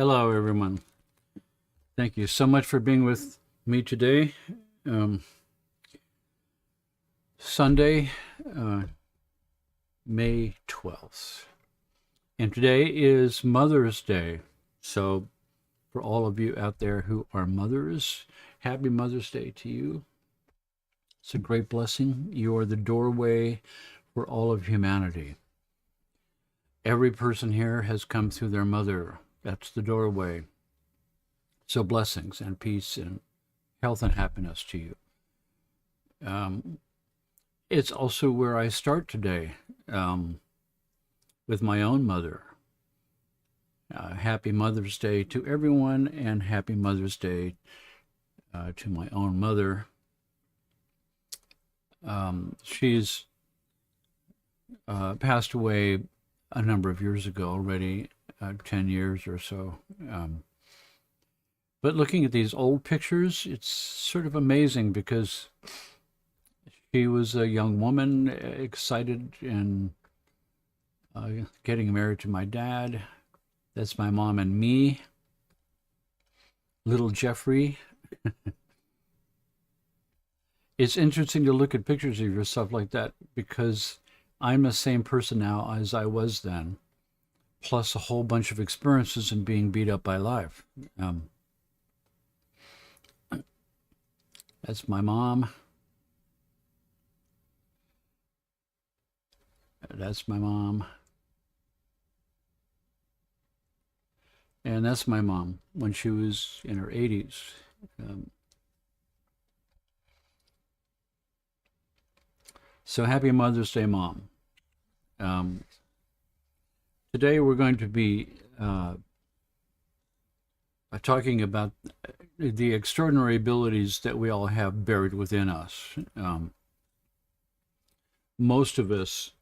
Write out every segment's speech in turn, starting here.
Hello, everyone. Thank you so much for being with me today. Um, Sunday, uh, May 12th. And today is Mother's Day. So, for all of you out there who are mothers, happy Mother's Day to you. It's a great blessing. You are the doorway for all of humanity. Every person here has come through their mother. That's the doorway. So blessings and peace and health and happiness to you. It's also where I start today with my own mother. Happy Mother's Day to everyone, and happy Mother's Day to my own mother. She's passed away a number of years ago already, 10 years or so. But looking at these old pictures, it's sort of amazing because she was a young woman, excited and getting married to my dad. That's my mom and me. Little Jeffrey. It's interesting to look at pictures of yourself like that because I'm the same person now as I was then, plus a whole bunch of experiences and being beat up by life. That's my mom. That's my mom. And that's my mom when she was in her 80s. So happy Mother's Day, Mom. Today we're going to be talking about the extraordinary abilities that we all have buried within us. Most of us,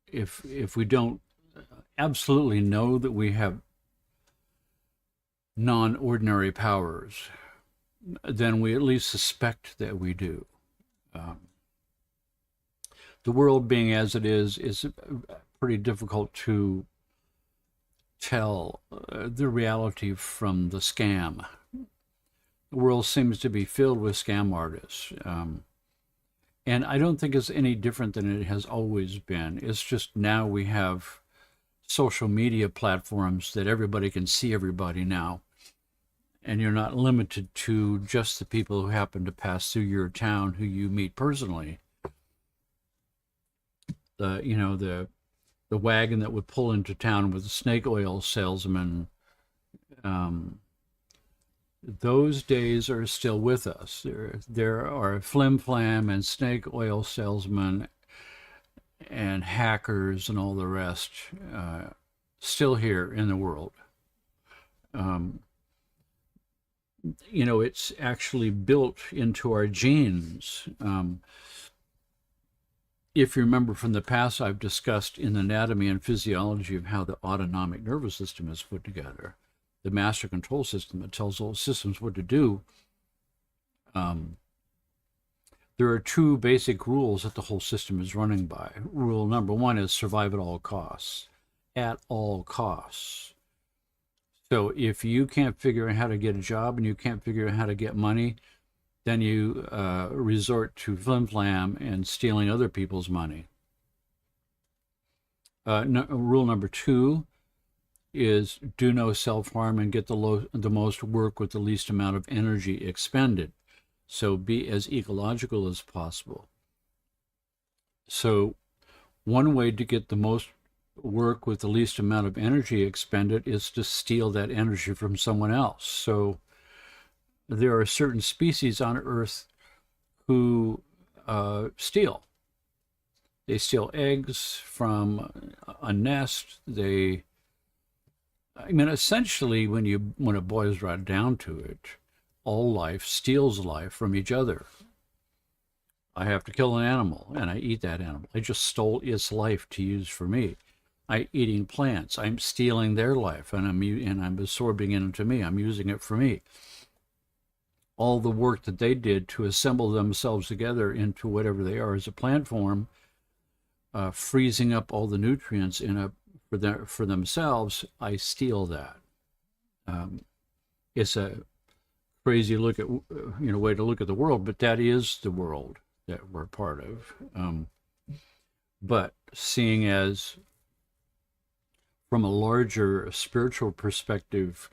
if we don't absolutely know that we have non-ordinary powers, then we at least suspect that we do. The world being as it is pretty difficult to tell the reality from the scam. The world seems to be filled with scam artists. And I don't think it's any different than it has always been. It's just now we have social media platforms that everybody can see everybody now. And you're not limited to just the people who happen to pass through your town who you meet personally. The wagon that would pull into town with a snake oil salesman. Those days are still with us. There are flim flam and snake oil salesmen and hackers and all the rest still here in the world. It's actually built into our genes. If you remember from the past, I've discussed in the anatomy and physiology of how the autonomic nervous system is put together, the master control system that tells all systems what to do. There are two basic rules that the whole system is running by. Rule number one is survive at all costs. At all costs. So if you can't figure out how to get a job and you can't figure out how to get money, then you resort to flim-flam and stealing other people's money. Rule number two is do no self-harm and get the most work with the least amount of energy expended. So be as ecological as possible. So one way to get the most work with the least amount of energy expended is to steal that energy from someone else. So there are certain species on Earth who steal. They steal eggs from a nest. Essentially, when it boils right down to it, all life steals life from each other. I have to kill an animal, and I eat that animal. I just stole its life to use for me. I'm eating plants. I'm stealing their life, and I'm absorbing it into me. I'm using it for me. All the work that they did to assemble themselves together into whatever they are as a plant form, freezing up all the nutrients for themselves, I steal that. It's a crazy look at way to look at the world, but that is the world that we're part of. But seeing as from a larger spiritual perspective,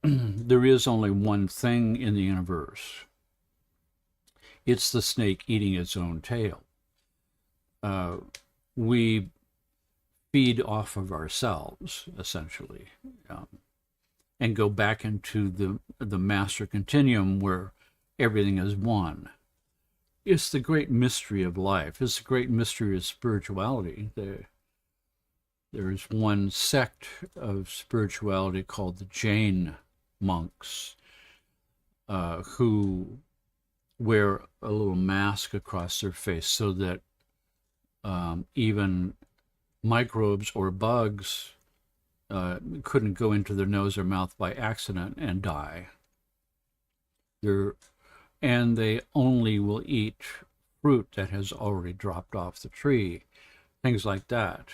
there is only one thing in the universe. It's the snake eating its own tail. We feed off of ourselves, essentially, and go back into the master continuum where everything is one. It's the great mystery of life. It's the great mystery of spirituality. There's one sect of spirituality called the Jain monks, who wear a little mask across their face so that even microbes or bugs couldn't go into their nose or mouth by accident and die. And they only will eat fruit that has already dropped off the tree, things like that.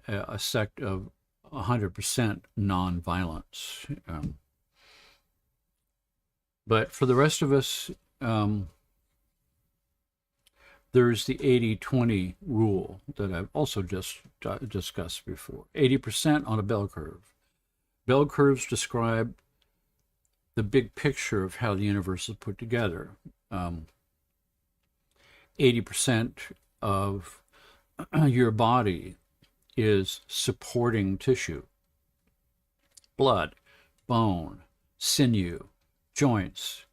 A sect of 100% non-violence. But for the rest of us, there's the 80-20 rule that I've also just discussed before. 80% on a bell curve. Bell curves describe the big picture of how the universe is put together. 80% of your body is supporting tissue. Blood, bone, sinew, joints,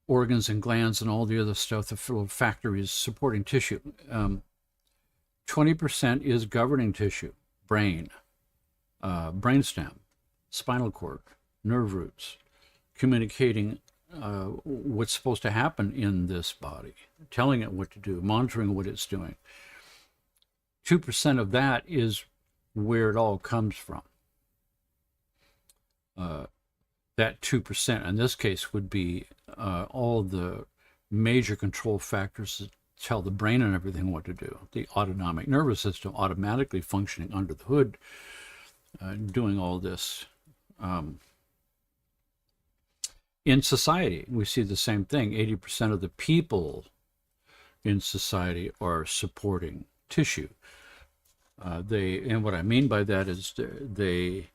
organs and glands and all the other stuff, the little factories supporting tissue. 20% is governing tissue, brain, brainstem, spinal cord, nerve roots, communicating what's supposed to happen in this body, telling it what to do, monitoring what it's doing. 2% of that is where it all comes from. That 2% in this case would be all the major control factors that tell the brain and everything what to do. The autonomic nervous system automatically functioning under the hood, doing all this. In society, we see the same thing. 80% of the people in society are supporting tissue. And what I mean by that is they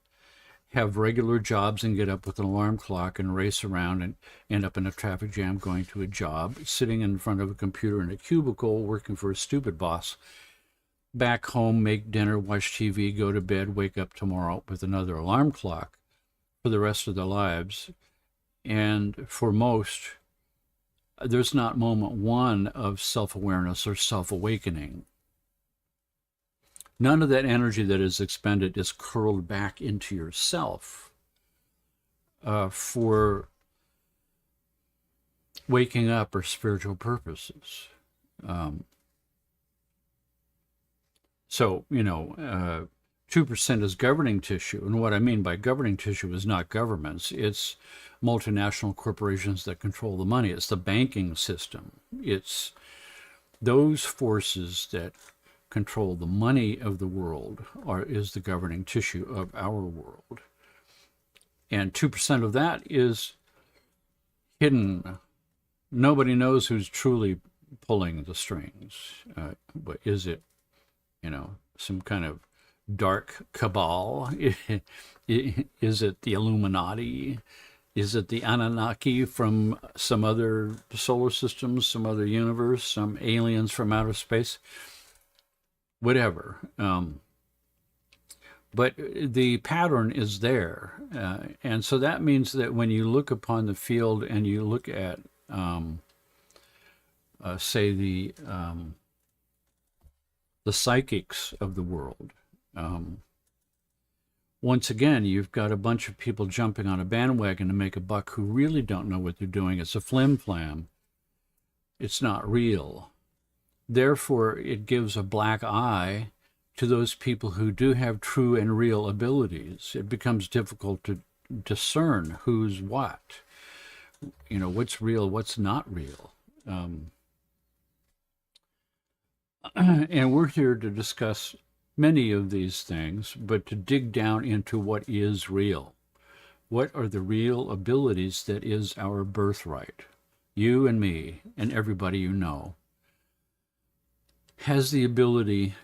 have regular jobs and get up with an alarm clock and race around and end up in a traffic jam going to a job, sitting in front of a computer in a cubicle working for a stupid boss. Back home, make dinner, watch TV, go to bed, wake up tomorrow with another alarm clock for the rest of their lives. And for most, there's not moment one of self-awareness or self-awakening. None of that energy that is expended is curled back into yourself for waking up or spiritual purposes. So, 2% is governing tissue. And what I mean by governing tissue is not governments. It's multinational corporations that control the money. It's the banking system. It's those forces that control the money of the world is the governing tissue of our world. And 2% of that is hidden. Nobody knows who's truly pulling the strings. But is it, some kind of dark cabal? Is it the Illuminati? Is it the Anunnaki from some other solar system, some other universe, some aliens from outer space? Whatever. But the pattern is there. And so that means that when you look upon the field and you look at, say, the psychics of the world, once again, you've got a bunch of people jumping on a bandwagon to make a buck who really don't know what they're doing. It's a flim-flam. It's not real. Therefore, it gives a black eye to those people who do have true and real abilities. It becomes difficult to discern who's what, what's real, what's not real. And we're here to discuss many of these things, but to dig down into what is real. What are the real abilities that is our birthright? You and me and everybody you know has the ability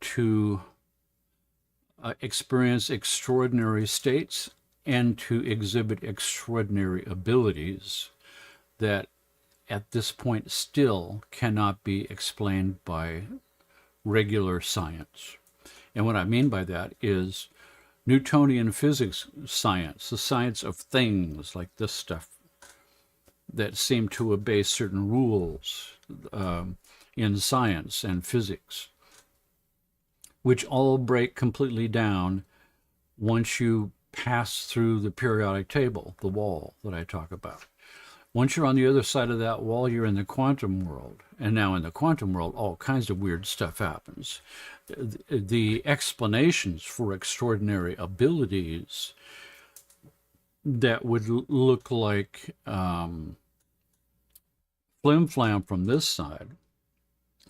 to experience extraordinary states and to exhibit extraordinary abilities that at this point still cannot be explained by regular science. And what I mean by that is Newtonian physics science, the science of things like this stuff that seem to obey certain rules in science and physics, which all break completely down once you pass through the periodic table, the wall that I talk about. Once you're on the other side of that wall, you're in the quantum world. And now in the quantum world, all kinds of weird stuff happens. The explanations for extraordinary abilities that would look like flim-flam from this side,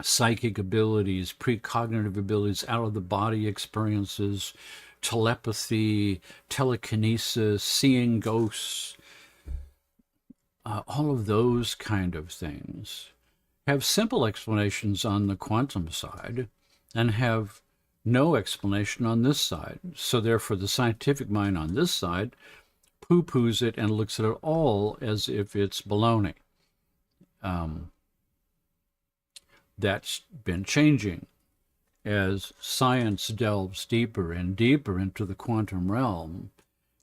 psychic abilities, precognitive abilities, out-of-the-body experiences, telepathy, telekinesis, seeing ghosts, all of those kind of things have simple explanations on the quantum side and have no explanation on this side. So therefore, the scientific mind on this side poo-poos it and looks at it all as if it's baloney. That's been changing as science delves deeper and deeper into the quantum realm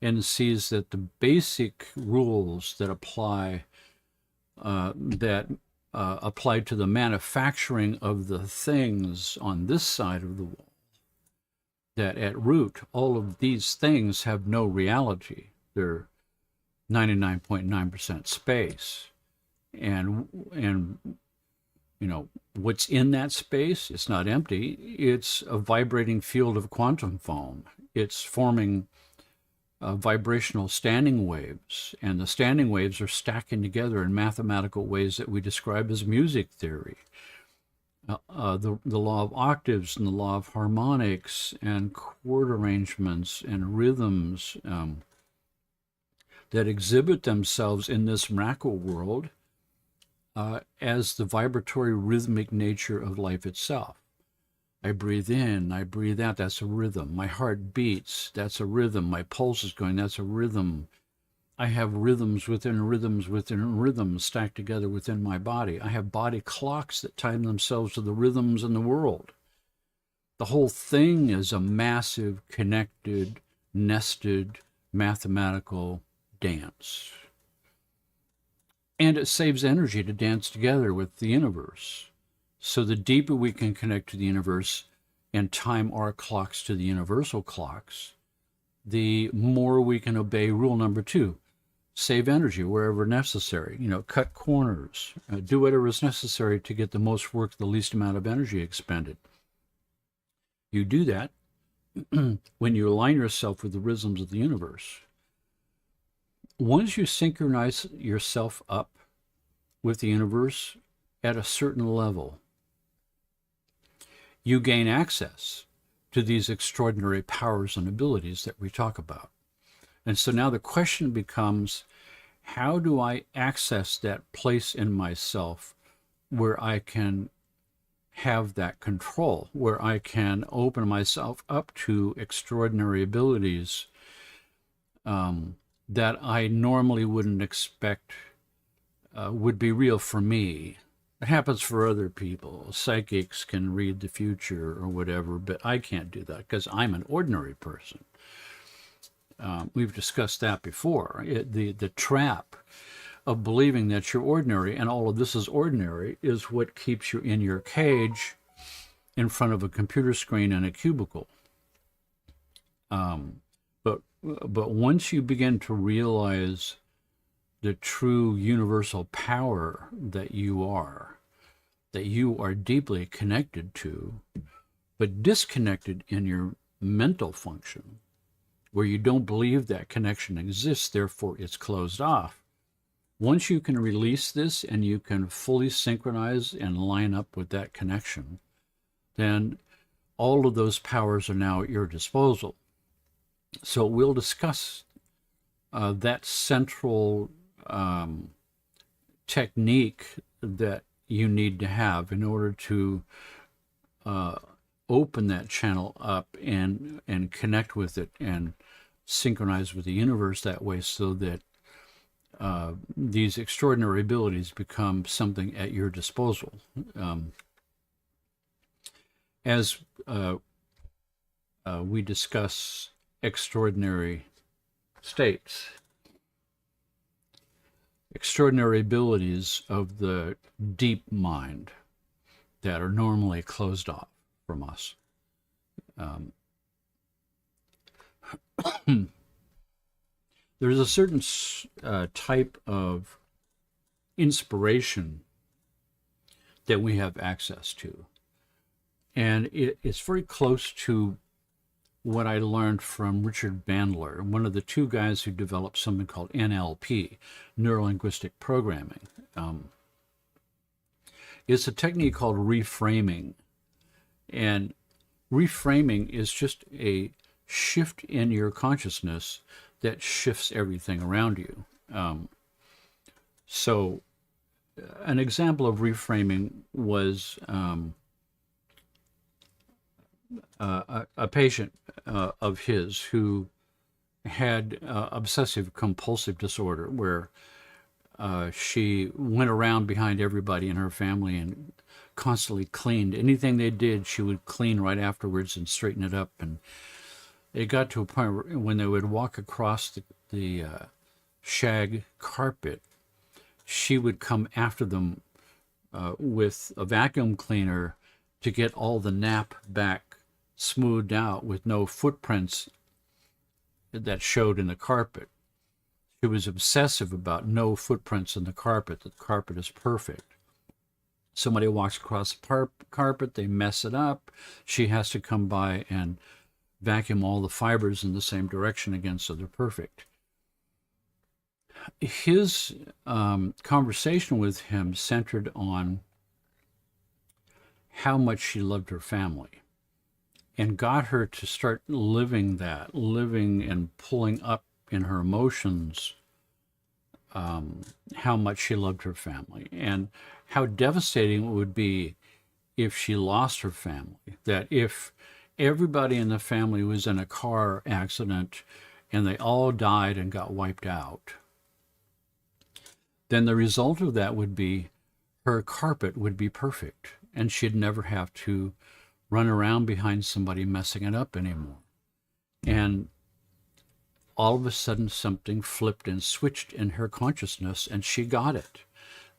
and sees that the basic rules that apply apply to the manufacturing of the things on this side of the wall, that at root all of these things have no reality. They're 99.9% space, and you know what's in that space, it's not empty, it's a vibrating field of quantum foam. It's forming vibrational standing waves, and the standing waves are stacking together in mathematical ways that we describe as music theory. The law of octaves and the law of harmonics and chord arrangements and rhythms that exhibit themselves in this miracle world as the vibratory rhythmic nature of life itself. I breathe in, I breathe out, that's a rhythm. My heart beats, that's a rhythm. My pulse is going, that's a rhythm. I have rhythms within rhythms within rhythms stacked together within my body. I have body clocks that time themselves to the rhythms in the world. The whole thing is a massive, connected, nested, mathematical dance. And it saves energy to dance together with the universe. So the deeper we can connect to the universe and time our clocks to the universal clocks, the more we can obey rule number 2. Save energy wherever necessary. Cut corners. Do whatever is necessary to get the most work, the least amount of energy expended. You do that when you align yourself with the rhythms of the universe. Once you synchronize yourself up with the universe at a certain level, you gain access to these extraordinary powers and abilities that we talk about. And so now the question becomes, how do I access that place in myself where I can have that control, where I can open myself up to extraordinary abilities that I normally wouldn't expect would be real for me? It happens for other people. Psychics can read the future or whatever, but I can't do that because I'm an ordinary person. We've discussed that before. The trap of believing that you're ordinary and all of this is ordinary is what keeps you in your cage in front of a computer screen in a cubicle. But once you begin to realize the true universal power that you are deeply connected to, but disconnected in your mental function, where you don't believe that connection exists, therefore it's closed off. Once you can release this and you can fully synchronize and line up with that connection, then all of those powers are now at your disposal. So we'll discuss that central technique that you need to have in order to open that channel up and connect with it and synchronize with the universe that way, so that these extraordinary abilities become something at your disposal. As we discuss extraordinary states, extraordinary abilities of the deep mind that are normally closed off from us. There's a certain type of inspiration that we have access to. And it's very close to what I learned from Richard Bandler, one of the two guys who developed something called NLP, neuro-linguistic programming. It's a technique called reframing. And reframing is just a shift in your consciousness that shifts everything around you. So an example of reframing was a patient of his who had obsessive compulsive disorder, where she went around behind everybody in her family and constantly cleaned. Anything they did, she would clean right afterwards and straighten it up. And it got to a point where when they would walk across the shag carpet, she would come after them with a vacuum cleaner to get all the nap back smoothed out with no footprints that showed in the carpet. She was obsessive about no footprints in the carpet. The carpet is perfect. Somebody walks across the carpet, they mess it up. She has to come by and vacuum all the fibers in the same direction again so they're perfect. His conversation with him centered on how much she loved her family, and got her to start living and pulling up in her emotions how much she loved her family, and how devastating it would be if she lost her family. That if everybody in the family was in a car accident and they all died and got wiped out, then the result of that would be her carpet would be perfect, and she'd never have to run around behind somebody messing it up anymore. And all of a sudden something flipped and switched in her consciousness, and she got it.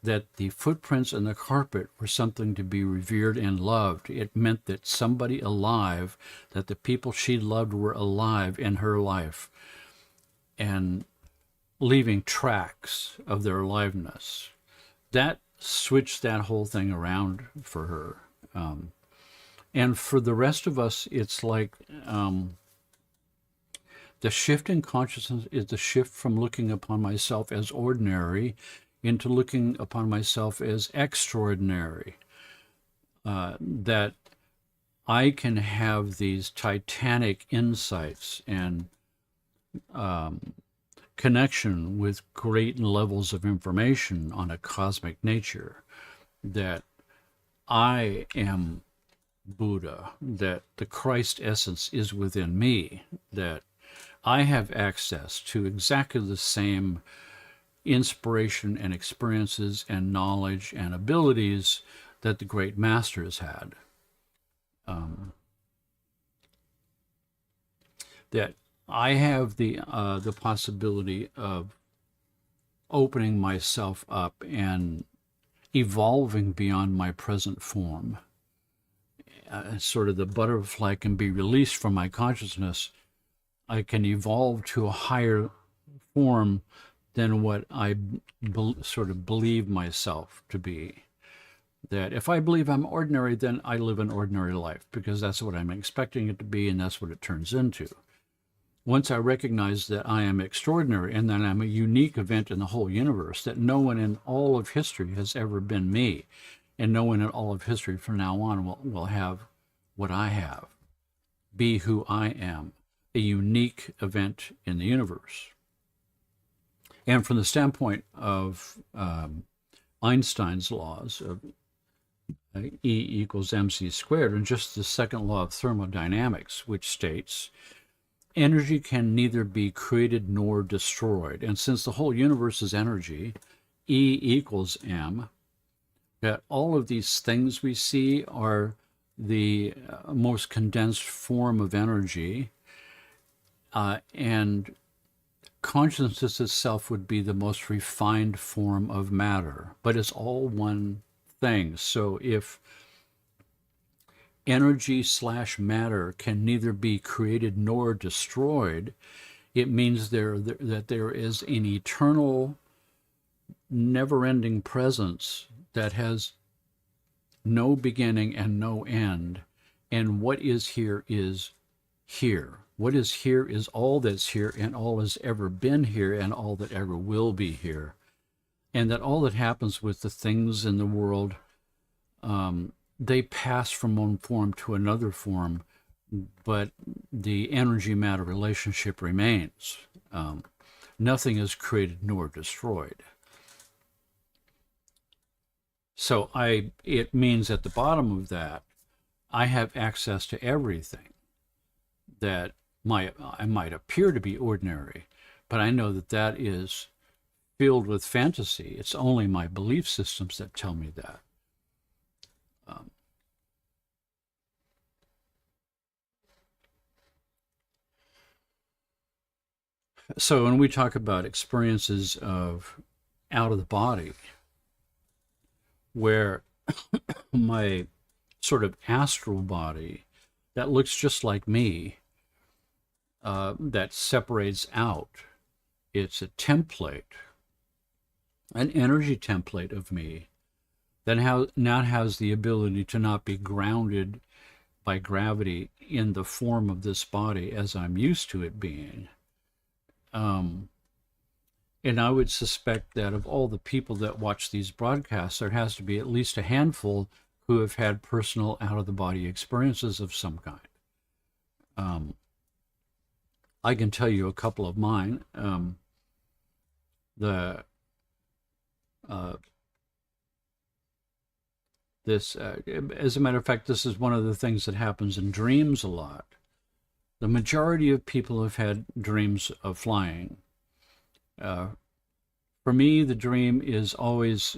That the footprints in the carpet were something to be revered and loved. It meant that somebody alive, that the people she loved were alive in her life and leaving tracks of their aliveness. That switched that whole thing around for her. And for the rest of us, it's like the shift in consciousness is the shift from looking upon myself as ordinary into looking upon myself as extraordinary. That I can have these titanic insights and connection with great levels of information on a cosmic nature. That I am Buddha, that the Christ essence is within me, that I have access to exactly the same inspiration and experiences and knowledge and abilities that the great masters had. That I have the possibility of opening myself up and evolving beyond my present form. Sort of the butterfly can be released from my consciousness. I can evolve to a higher form than what I sort of believe myself to be. That if I believe I'm ordinary, then I live an ordinary life, because that's what I'm expecting it to be, and that's what it turns into. Once I recognize that I am extraordinary and that I'm a unique event in the whole universe, that no one in all of history has ever been me, and no one in all of history from now on will have what I have, be who I am, a unique event in the universe. And from the standpoint of Einstein's laws of E equals mc squared, and just the second law of thermodynamics, which states energy can neither be created nor destroyed. And since the whole universe is energy, E equals m, that all of these things we see are the most condensed form of energy, and consciousness itself would be the most refined form of matter, but it's all one thing. So if energy / matter can neither be created nor destroyed, it means that there is an eternal, never-ending presence that has no beginning and no end. And what is here is here. What is here is all that's here, and all has ever been here, and all that ever will be here. And that all that happens with the things in the world, they pass from one form to another form, but the energy-matter relationship remains. Nothing is created nor destroyed. So it means at the bottom of that, I have access to everything that I might appear to be ordinary, but I know that that is filled with fantasy. It's only my belief systems that tell me that. So when we talk about experiences of out of the body, where my sort of astral body that looks just like me, that separates out, it's a template, an energy template of me that now has the ability to not be grounded by gravity in the form of this body as I'm used to it being. And I would suspect that of all the people that watch these broadcasts, there has to be at least a handful who have had personal out-of-the-body experiences of some kind. I can tell you a couple of mine. As a matter of fact, this is one of the things that happens in dreams a lot. The majority of people have had dreams of flying. For me, the dream is always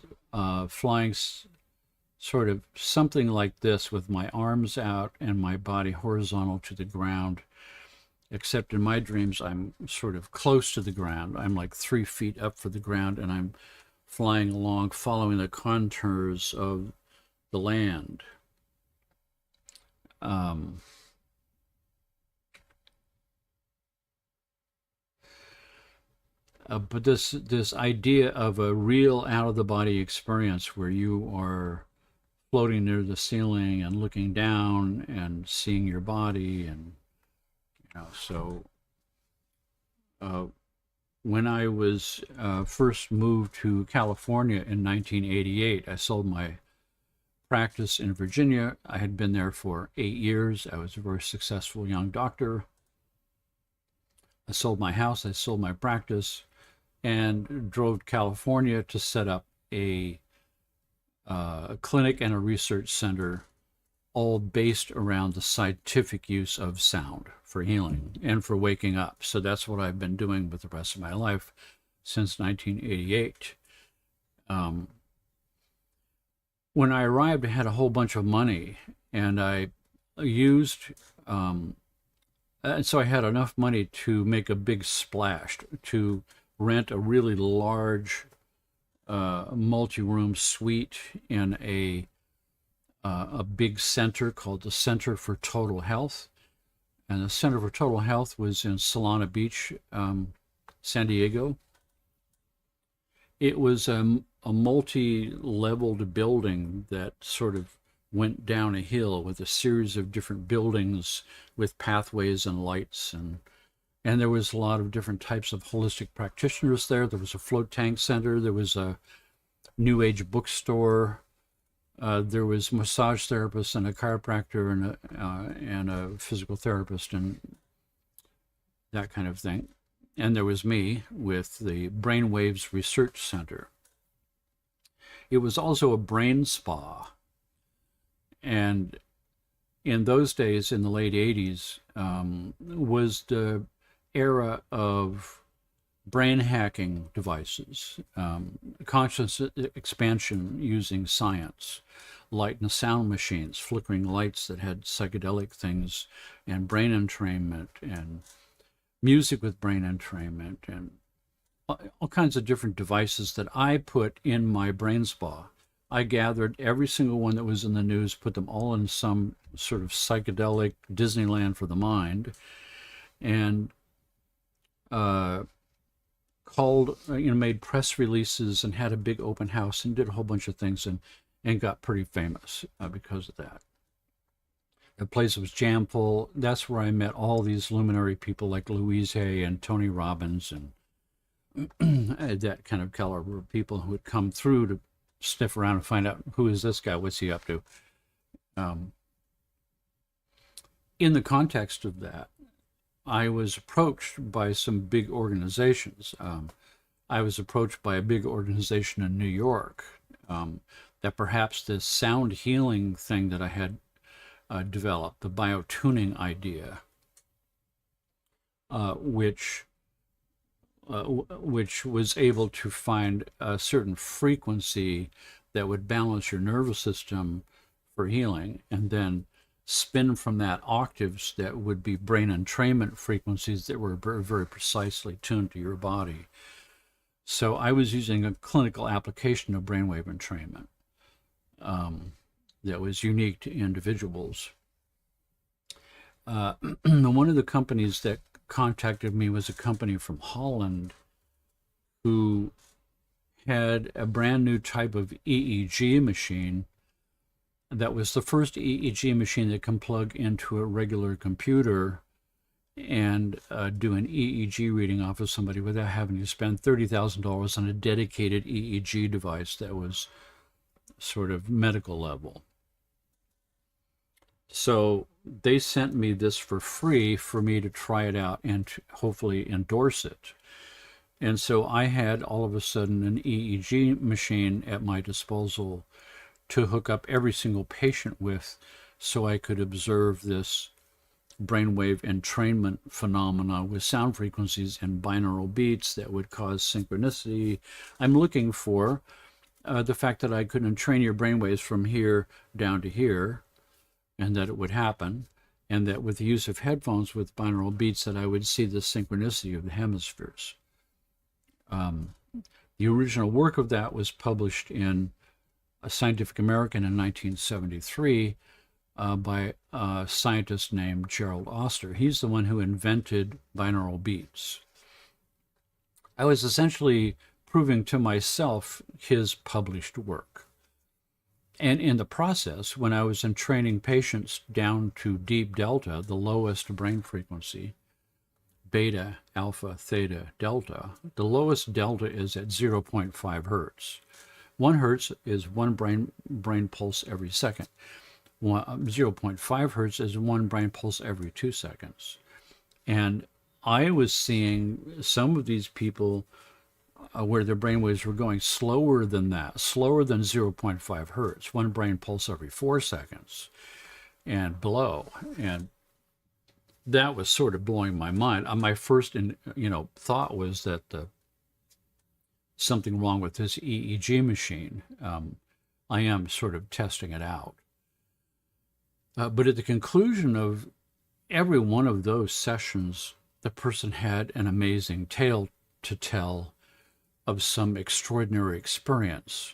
flying sort of something like this, with my arms out and my body horizontal to the ground. Except in my dreams, I'm sort of close to the ground. I'm like 3 feet up for the ground, and I'm flying along, following the contours of the land. But this idea of a real out-of-the-body experience where you are floating near the ceiling and looking down and seeing your body, and so when I was first moved to California in 1988, I sold my practice in Virginia. I had been there for 8 years. I was a very successful young doctor. I sold my house, I sold my practice, and drove to California to set up a clinic and a research center, all based around the scientific use of sound for healing and for waking up. So that's what I've been doing with the rest of my life since 1988. When I arrived, I had a whole bunch of money, and I used, and so I had enough money to make a big splash, to rent a really large multi-room suite in a big center called the Center for Total Health. And the Center for Total Health was in Solana Beach, San Diego. It was a multi-leveled building that sort of went down a hill with a series of different buildings with pathways and lights, and there was a lot of different types of holistic practitioners there. There was a float tank center. There was a New Age bookstore. There was massage therapists and a chiropractor and a physical therapist and that kind of thing. And there was me with the Brainwaves Research Center. It was also a brain spa. And in those days, in the late 80s, was the era of brain hacking devices, conscious expansion using science, light and sound machines, flickering lights that had psychedelic things, and brain entrainment, and music with brain entrainment, and all kinds of different devices that I put in my brain spa. I gathered every single one that was in the news, put them all in some sort of psychedelic Disneyland for the mind, and made press releases and had a big open house and did a whole bunch of things and got pretty famous because of that. The place was jam full. That's where I met all these luminary people like Louise Hay and Tony Robbins and that kind of caliber of people who would come through to sniff around and find out, who is this guy? What's he up to? In the context of that, I was approached by some big organizations. I was approached by a big organization in New York that perhaps this sound healing thing that I had developed, the biotuning idea, which was able to find a certain frequency that would balance your nervous system for healing, and then spin from that octaves that would be brain entrainment frequencies that were very, very precisely tuned to your body. So I was using a clinical application of brainwave entrainment that was unique to individuals. One of the companies that contacted me was a company from Holland who had a brand new type of EEG machine that was the first EEG machine that can plug into a regular computer and do an EEG reading off of somebody without having to spend $30,000 on a dedicated EEG device that was sort of medical level. So they sent me this for free for me to try it out and to hopefully endorse it. And so I had all of a sudden an EEG machine at my disposal to hook up every single patient with, so I could observe this brainwave entrainment phenomena with sound frequencies and binaural beats that would cause synchronicity. I'm looking for the fact that I could entrain your brainwaves from here down to here, and that it would happen, and that with the use of headphones with binaural beats that I would see the synchronicity of the hemispheres. The original work of that was published in a Scientific American in 1973 by a scientist named Gerald Oster. He's the one who invented binaural beats. I was essentially proving to myself his published work. And in the process, when I was entraining patients down to deep delta, the lowest brain frequency, beta, alpha, theta, delta, the lowest delta is at 0.5 hertz. 1 hertz is one brain pulse every second. 0.5 hertz is one brain pulse every 2 seconds. And I was seeing some of these people where their brainwaves were going slower than that, slower than 0.5 hertz, one brain pulse every 4 seconds and below. And that was sort of blowing my mind. My first thought was that something wrong with this EEG machine. I am sort of testing it out. But at the conclusion of every one of those sessions, the person had an amazing tale to tell of some extraordinary experience.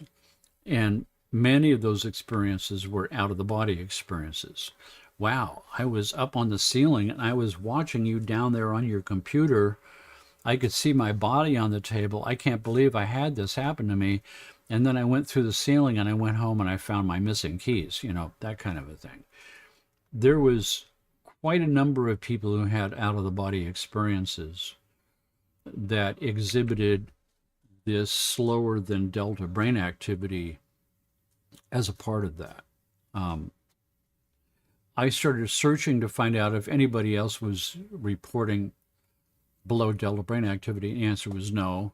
And many of those experiences were out-of-the-body experiences. Wow, I was up on the ceiling and I was watching you down there on your computer. I could see my body on the table. I can't believe I had this happen to me. And then I went through the ceiling and I went home and I found my missing keys, that kind of a thing. There was quite a number of people who had out-of-the-body experiences that exhibited this slower than delta brain activity as a part of that. Um, I started searching to find out if anybody else was reporting below delta brain activity. The answer was no.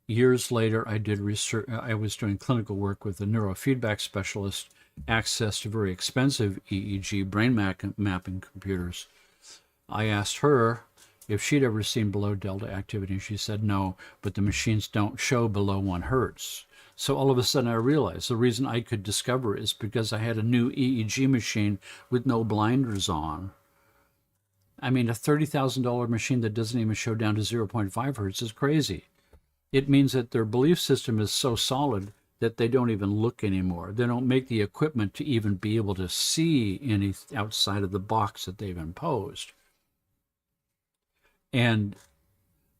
Years later, I did research. I was doing clinical work with a neurofeedback specialist, access to very expensive EEG brain mapping computers. I asked her if she'd ever seen below delta activity, and she said no, but the machines don't show below 1 hertz. So all of a sudden I realized the reason I could discover is because I had a new EEG machine with no blinders on. I mean, a $30,000 machine that doesn't even show down to 0.5 hertz is crazy. It means that their belief system is so solid that they don't even look anymore. They don't make the equipment to even be able to see any outside of the box that they've imposed. And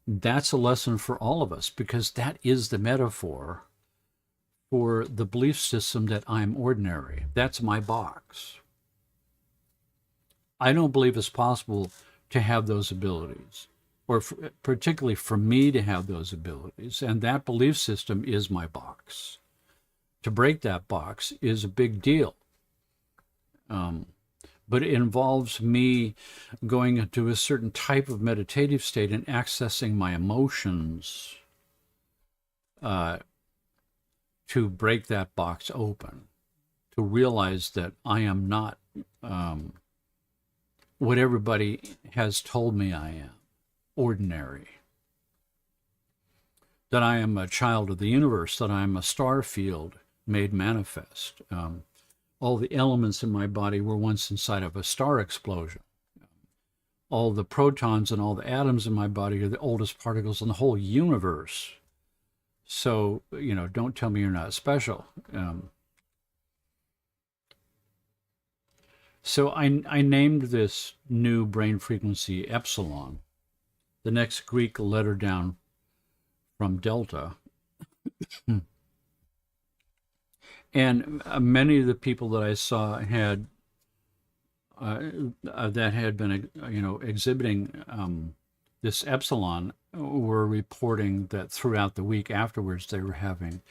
that's a lesson for all of us, because that is the metaphor for the belief system that I'm ordinary. That's my box. I don't believe it's possible to have those abilities, or particularly for me to have those abilities. And that belief system is my box. To break that box is a big deal. But it involves me going into a certain type of meditative state and accessing my emotions to break that box open, to realize that I am not what everybody has told me I am, ordinary. That I am a child of the universe, that I am a star field made manifest. All the elements in my body were once inside of a star explosion. All the protons and all the atoms in my body are the oldest particles in the whole universe. So, don't tell me you're not special. So I named this new brain frequency epsilon, the next Greek letter down from delta. And many of the people that I saw had that had been exhibiting this epsilon were reporting that throughout the week afterwards they were having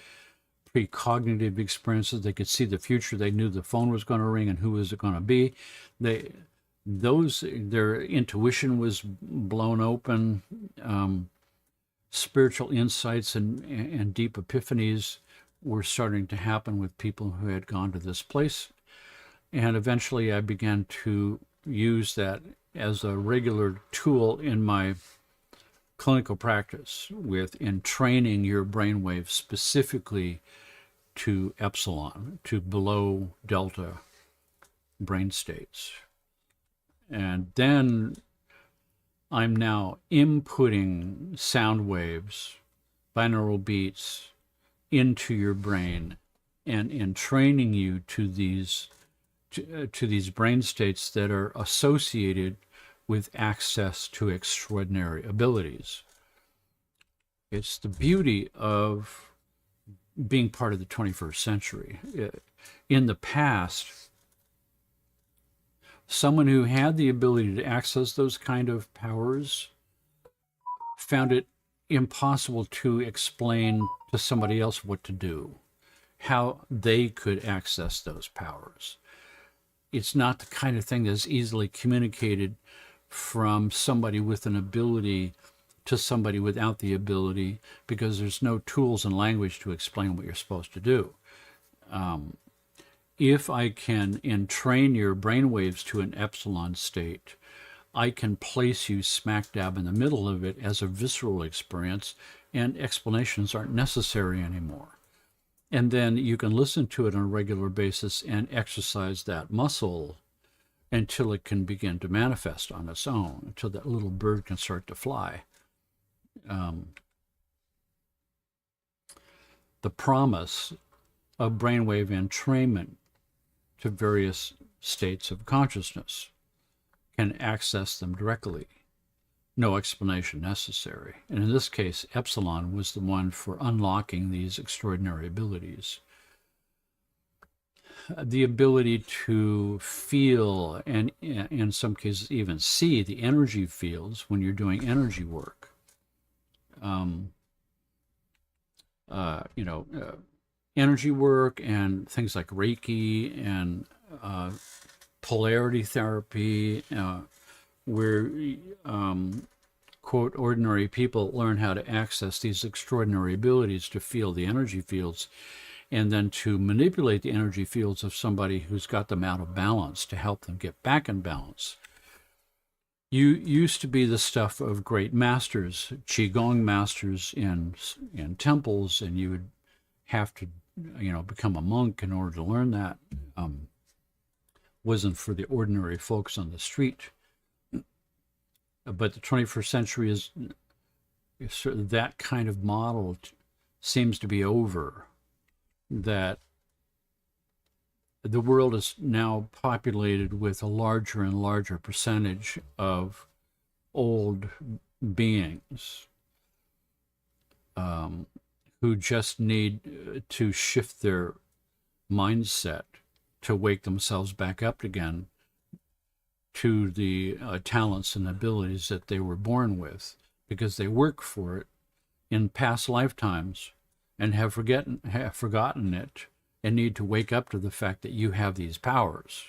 precognitive experiences. They could see the future. They knew the phone was going to ring and who was it going to be. Their intuition was blown open. Spiritual insights and deep epiphanies were starting to happen with people who had gone to this place. And eventually I began to use that as a regular tool in my clinical practice with entraining your brainwave specifically to epsilon, to below delta brain states. And then I'm now inputting sound waves, binaural beats into your brain and entraining you to these brain states that are associated with access to extraordinary abilities. It's the beauty of being part of the 21st century. In the past, someone who had the ability to access those kind of powers found it impossible to explain to somebody else what to do, how they could access those powers. It's not the kind of thing that's easily communicated from somebody with an ability to somebody without the ability, because there's no tools and language to explain what you're supposed to do. If I can entrain your brainwaves to an epsilon state, I can place you smack dab in the middle of it as a visceral experience, and explanations aren't necessary anymore. And then you can listen to it on a regular basis and exercise that muscle until it can begin to manifest on its own, until that little bird can start to fly. The promise of brainwave entrainment to various states of consciousness can access them directly. No explanation necessary. And in this case, epsilon was the one for unlocking these extraordinary abilities. The ability to feel, and in some cases even see, the energy fields when you're doing energy work. energy work and things like Reiki and polarity therapy, where quote, ordinary people learn how to access these extraordinary abilities to feel the energy fields and then to manipulate the energy fields of somebody who's got them out of balance to help them get back in balance. You used to be the stuff of great masters, qigong masters in temples, and you would have to, become a monk in order to learn that. Wasn't for the ordinary folks on the street. But the 21st century is sort of that kind of model seems to be over. That the world is now populated with a larger and larger percentage of old beings who just need to shift their mindset to wake themselves back up again to the talents and abilities that they were born with, because they work for it in past lifetimes and have forgotten it and need to wake up to the fact that you have these powers.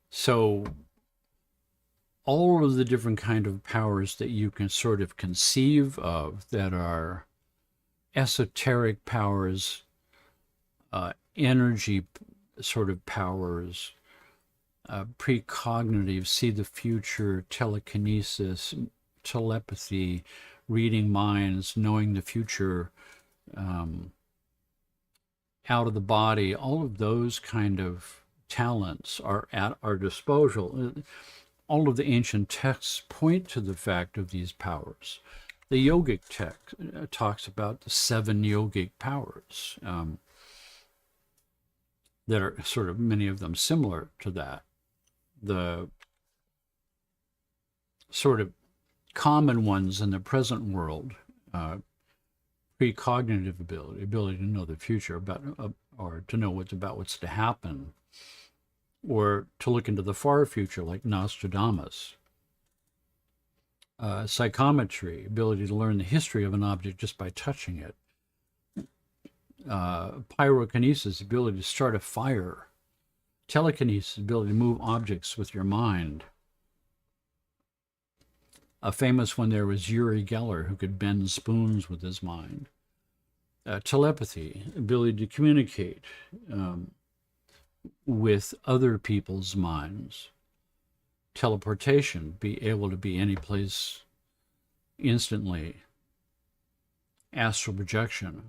So all of the different kind of powers that you can sort of conceive of that are esoteric powers, energy sort of powers, precognitive, see the future, telekinesis, telepathy, reading minds, knowing the future, out of the body, all of those kind of talents are at our disposal. All of the ancient texts point to the fact of these powers. The yogic text talks about the 7 yogic powers that are sort of, many of them similar to that. The sort of common ones in the present world, precognitive ability to know the future about, or to know what's to happen, or to look into the far future like Nostradamus. Psychometry, ability to learn the history of an object just by touching it. Pyrokinesis, ability to start a fire. Telekinesis, ability to move objects with your mind. A famous one there was Uri Geller, who could bend spoons with his mind. Telepathy, ability to communicate with other people's minds. Teleportation, be able to be any place instantly. Astral projection,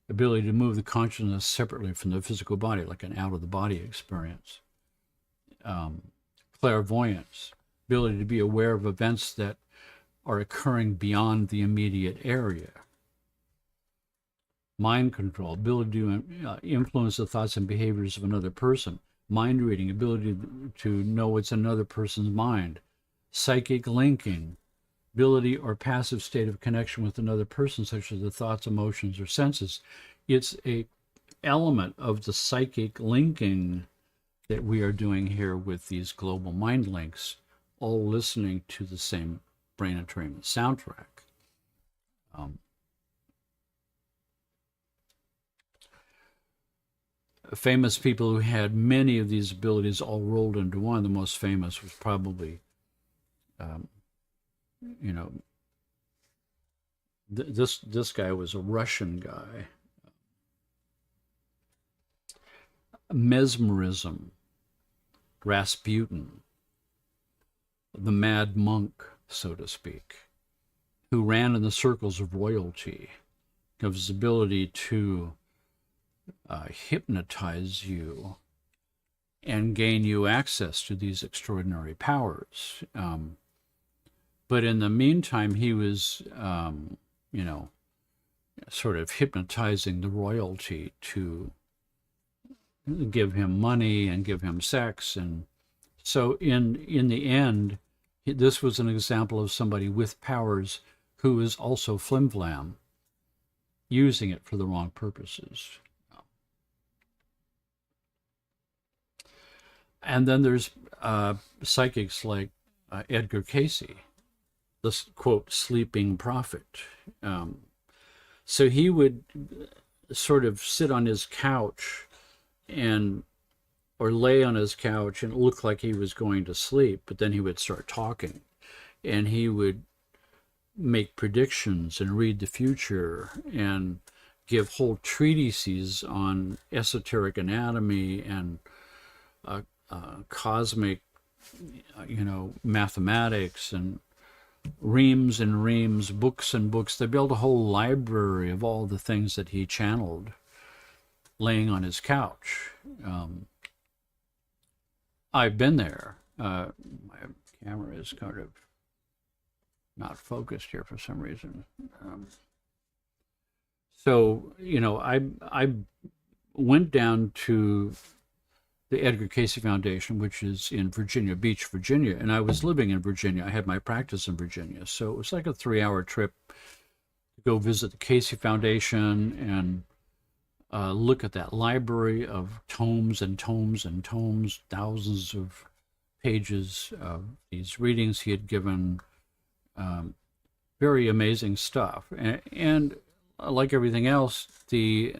ability to move the consciousness separately from the physical body, like an out-of-the-body experience. Clairvoyance, ability to be aware of events that are occurring beyond the immediate area. Mind control, ability to influence the thoughts and behaviors of another person. Mind reading, ability to know what's in another person's mind. Psychic linking, ability or passive state of connection with another person, such as the thoughts, emotions, or senses. It's a element of the psychic linking that we are doing here with these global mind links, all listening to the same brain entrainment soundtrack. Famous people who had many of these abilities all rolled into one. The most famous was probably, this guy was a Russian guy. Mesmerism, Rasputin, the mad monk, so to speak, who ran in the circles of royalty, of his ability to hypnotize you and gain you access to these extraordinary powers. But in the meantime, he was, sort of hypnotizing the royalty to give him money and give him sex. And so in the end, this was an example of somebody with powers who is also flim-flam, using it for the wrong purposes. And then there's psychics like Edgar Cayce, the quote sleeping prophet. So he would sort of sit on his couch and or lay on his couch and look like he was going to sleep, but then he would start talking and he would make predictions and read the future and give whole treatises on esoteric anatomy and cosmic, mathematics and reams, books and books. They built a whole library of all the things that he channeled laying on his couch. I've been there. My camera is kind of not focused here for some reason. I went down to the Edgar Cayce Foundation, which is in Virginia Beach, Virginia, and I was living in Virginia. I had my practice in Virginia, so it was like a 3-hour trip to go visit the Cayce Foundation and look at that library of tomes and tomes and tomes, thousands of pages of these readings he had given. Very amazing stuff, and like everything else, the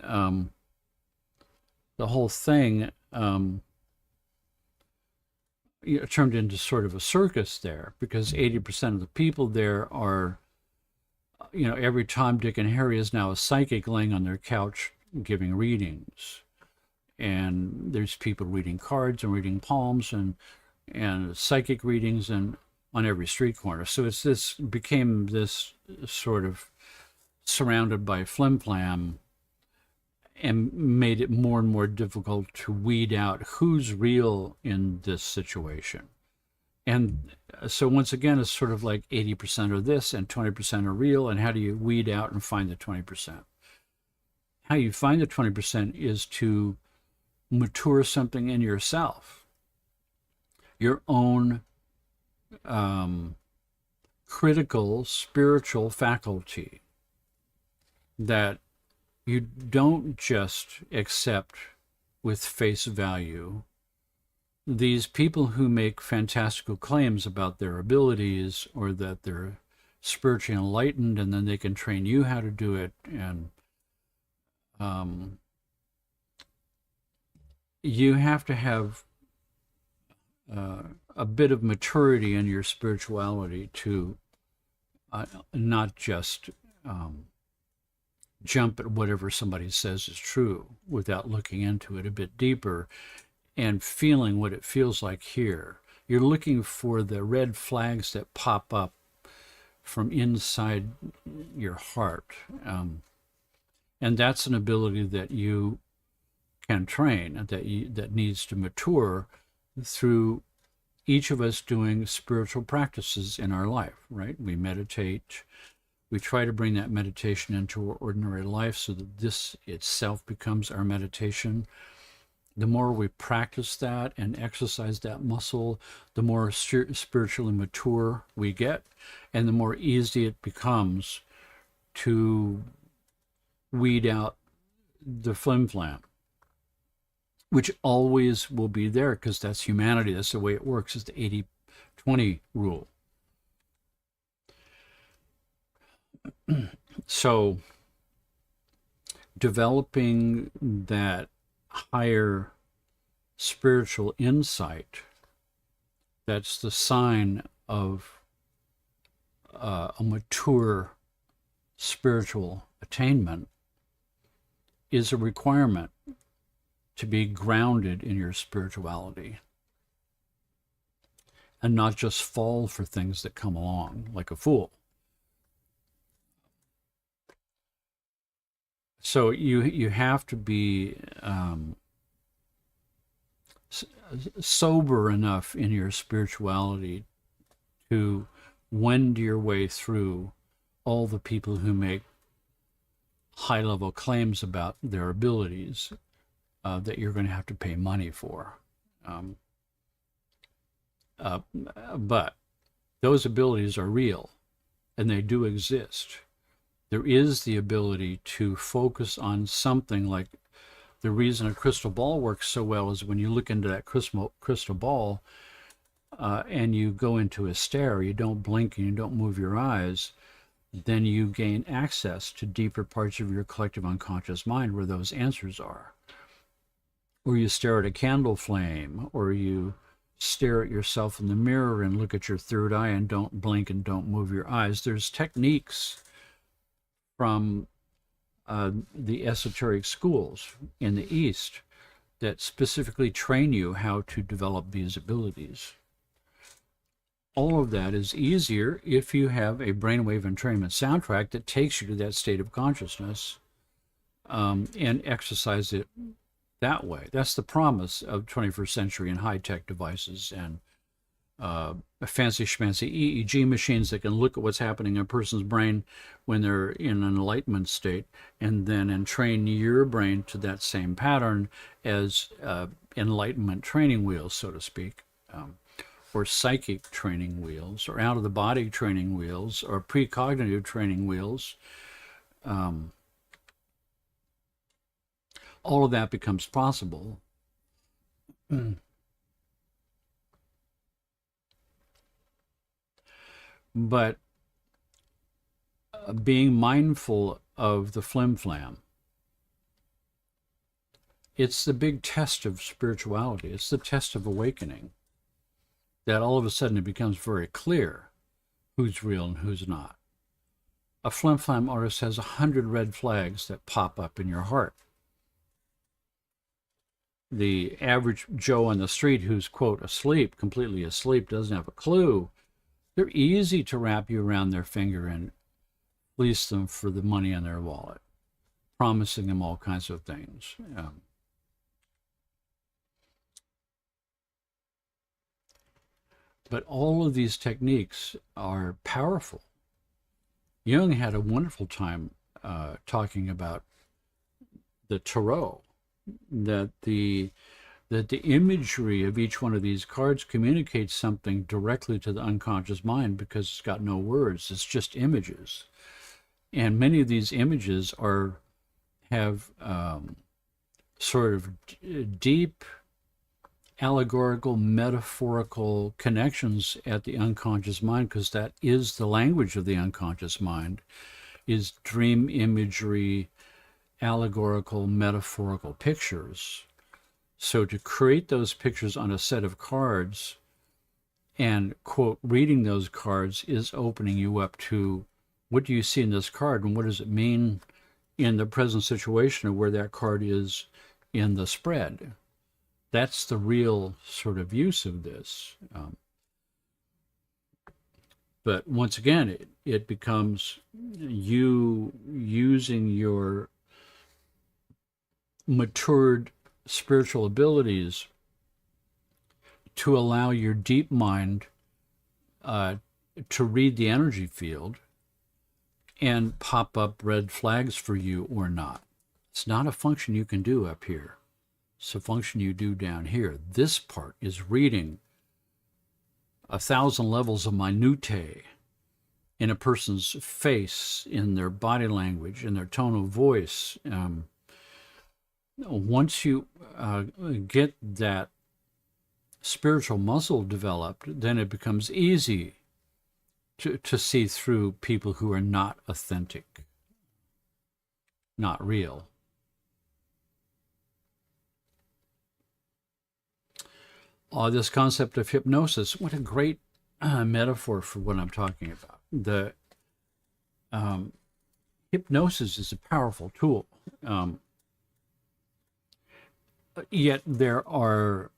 whole thing turned into sort of a circus there, because 80% of the people there are, every Tom, Dick, and Harry is now a psychic laying on their couch giving readings, and there's people reading cards and reading palms and psychic readings and on every street corner. So became this sort of surrounded by flim-flam, and made it more and more difficult to weed out who's real in this situation. And so once again, it's sort of like 80% are this and 20% are real, and how do you weed out and find the 20%? How you find the 20% is to mature something in yourself, your own critical spiritual faculty, that you don't just accept with face value these people who make fantastical claims about their abilities, or that they're spiritually enlightened and then they can train you how to do it. And you have to have a bit of maturity in your spirituality to not just jump at whatever somebody says is true without looking into it a bit deeper and feeling what it feels like here. You're looking for the red flags that pop up from inside your heart. And that's an ability that you can train, that needs to mature through each of us doing spiritual practices in our life, right? We meditate. We try to bring that meditation into our ordinary life so that this itself becomes our meditation. The more we practice that and exercise that muscle, the more spiritually mature we get, and the more easy it becomes to weed out the flim-flam, which always will be there, because that's humanity. That's the way it works. It's the 80-20 rule. So developing that higher spiritual insight, that's the sign of a mature spiritual attainment, is a requirement to be grounded in your spirituality and not just fall for things that come along like a fool. So you have to be sober enough in your spirituality to wend your way through all the people who make high-level claims about their abilities that you're going to have to pay money for. But those abilities are real, and they do exist. There is the ability to focus on something. Like, the reason a crystal ball works so well is when you look into that crystal ball, and you go into a stare, you don't blink and you don't move your eyes, then you gain access to deeper parts of your collective unconscious mind where those answers are. Or you stare at a candle flame, or you stare at yourself in the mirror and look at your third eye and don't blink and don't move your eyes. There's techniques from the esoteric schools in the East that specifically train you how to develop these abilities. All of that is easier if you have a brainwave entrainment soundtrack that takes you to that state of consciousness, and exercise it that way. That's the promise of 21st century and high-tech devices and fancy schmancy EEG machines that can look at what's happening in a person's brain when they're in an enlightenment state, and then entrain your brain to that same pattern as enlightenment training wheels, so to speak, or psychic training wheels, or out-of-the-body training wheels, or precognitive training wheels. All of that becomes possible. But being mindful of the flim-flam, it's the big test of spirituality. It's the test of awakening, that all of a sudden it becomes very clear who's real and who's not. A flim-flam artist has 100 red flags that pop up in your heart. The average Joe on the street who's, quote, asleep, completely asleep, doesn't have a clue, they're easy to wrap you around their finger and fleece them for the money in their wallet, promising them all kinds of things. But all of these techniques are powerful. Jung had a wonderful time talking about the tarot, that the imagery of each one of these cards communicates something directly to the unconscious mind because it's got no words. It's just images. And many of these images have sort of deep allegorical, metaphorical connections at the unconscious mind, because that is the language of the unconscious mind, is dream imagery, allegorical, metaphorical pictures. So to create those pictures on a set of cards and, quote, reading those cards is opening you up to what do you see in this card and what does it mean in the present situation of where that card is in the spread. That's the real sort of use of this. But once again, it becomes you using your matured spiritual abilities to allow your deep mind to read the energy field and pop up red flags for you or not. It's not a function you can do up here. It's a function you do down here. This part is reading 1,000 levels of minutiae in a person's face, in their body language, in their tone of voice. Once you get that spiritual muscle developed, then it becomes easy to see through people who are not authentic, not real. This concept of hypnosis, what a great metaphor for what I'm talking about. The hypnosis is a powerful tool. Yet there are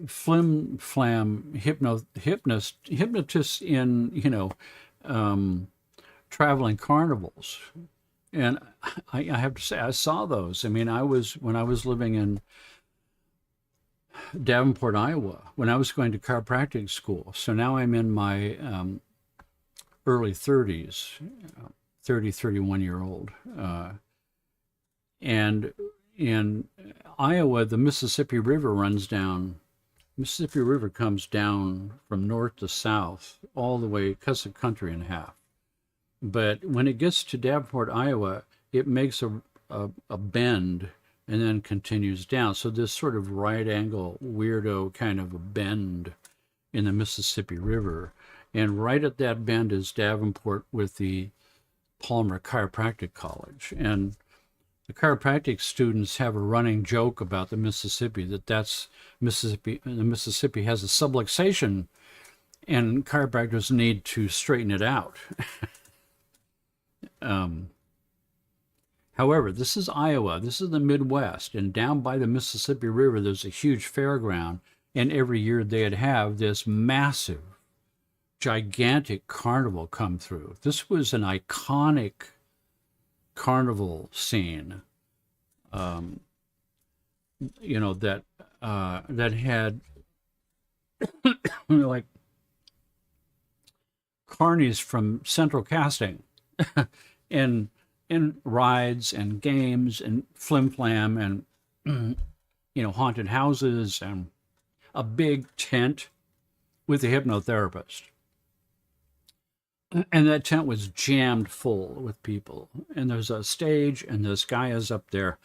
flim-flam hypnotists in, traveling carnivals. And I have to say, I saw those. I mean, when I was living in Davenport, Iowa, when I was going to chiropractic school. So now I'm in my early 30s, 31-year-old. And in Iowa, the Mississippi River runs down. Mississippi River comes down from north to south, all the way, cuts a country in half. But when it gets to Davenport, Iowa, it makes a bend and then continues down. So this sort of right angle, weirdo kind of a bend in the Mississippi River. And right at that bend is Davenport with the Palmer Chiropractic College. And the chiropractic students have a running joke about the Mississippi, that's Mississippi, the Mississippi has a subluxation and chiropractors need to straighten it out. However, this is Iowa, this is the Midwest, and down by the Mississippi River, there's a huge fairground, and every year they'd have this massive, gigantic carnival come through. This was an iconic carnival scene, you know, that had like carnies from Central Casting and rides and games and flim flam and you know, haunted houses and a big tent with a hypnotherapist. And that tent was jammed full with people. And there's a stage, and this guy is up there,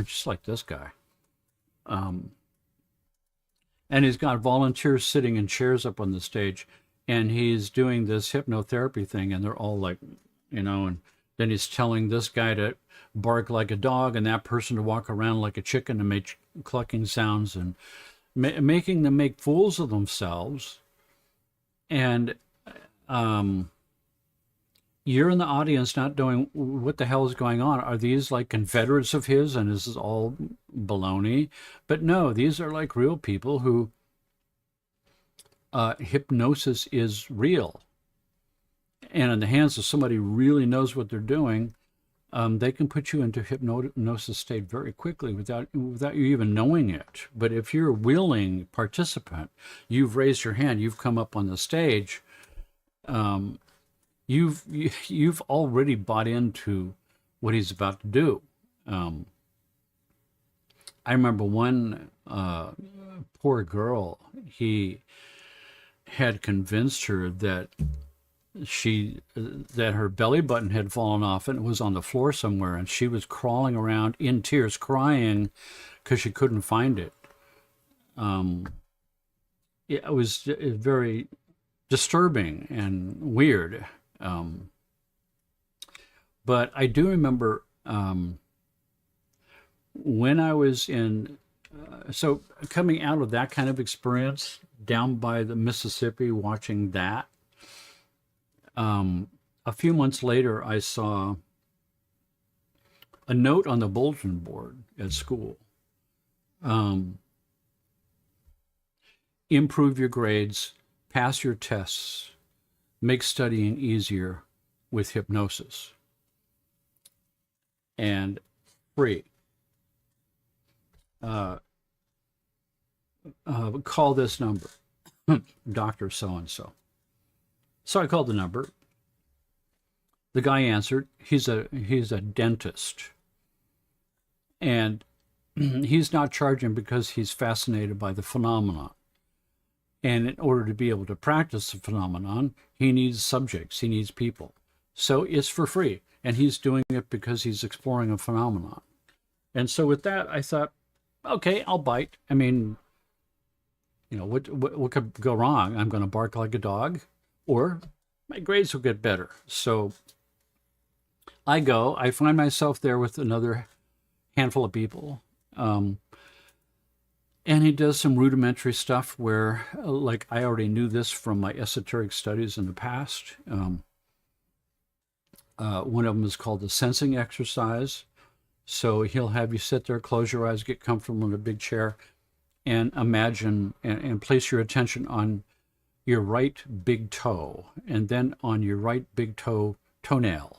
just like this guy. And he's got volunteers sitting in chairs up on the stage, and he's doing this hypnotherapy thing, and they're all like, you know, and then he's telling this guy to bark like a dog and that person to walk around like a chicken and make clucking sounds and making them make fools of themselves. And you're in the audience not knowing what the hell is going on. Are these like Confederates of his and this is all baloney? But no, these are like real people who hypnosis is real. And in the hands of somebody who really knows what they're doing, they can put you into hypnosis state very quickly without you even knowing it. But if you're a willing participant, you've raised your hand, you've come up on the stage, you've already bought into what he's about to do. I remember one poor girl, he had convinced her that her belly button had fallen off and it was on the floor somewhere, and she was crawling around in tears crying because she couldn't find it. It was very disturbing and weird. But I do remember when I was in, so coming out of that kind of experience down by the Mississippi, watching that, a few months later, I saw a note on the bulletin board at school. Improve your grades, pass your tests, make studying easier with hypnosis. And free. Call this number, Dr. So-and-so. So I called the number. The guy answered. He's a dentist. And he's not charging because he's fascinated by the phenomenon. And in order to be able to practice the phenomenon, he needs subjects, he needs people. So it's for free. And he's doing it because he's exploring a phenomenon. And so with that, I thought, okay, I'll bite. I mean, you know, what could go wrong? I'm going to bark like a dog, or my grades will get better. So I go, I find myself there with another handful of people. And he does some rudimentary stuff where, like, I already knew this from my esoteric studies in the past. One of them is called the sensing exercise. So he'll have you sit there, close your eyes, get comfortable in a big chair, and imagine and place your attention on your right big toe, and then on your right big toenail,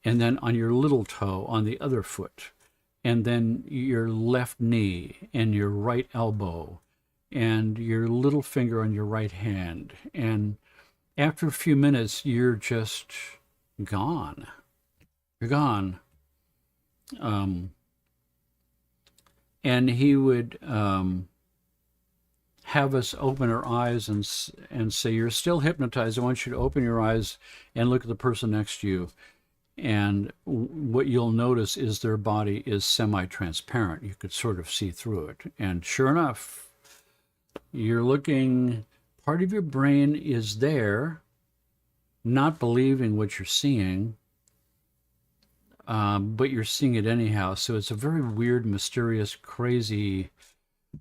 and then on your little toe on the other foot, and then your left knee and your right elbow and your little finger on your right hand. And after a few minutes, you're just gone. You're gone. And he would have us open our eyes and say, you're still hypnotized. I want you to open your eyes and look at the person next to you. And what you'll notice is their body is semi-transparent. You could sort of see through it. And sure enough, you're looking, part of your brain is there, not believing what you're seeing, but you're seeing it anyhow. So it's a very weird, mysterious, crazy,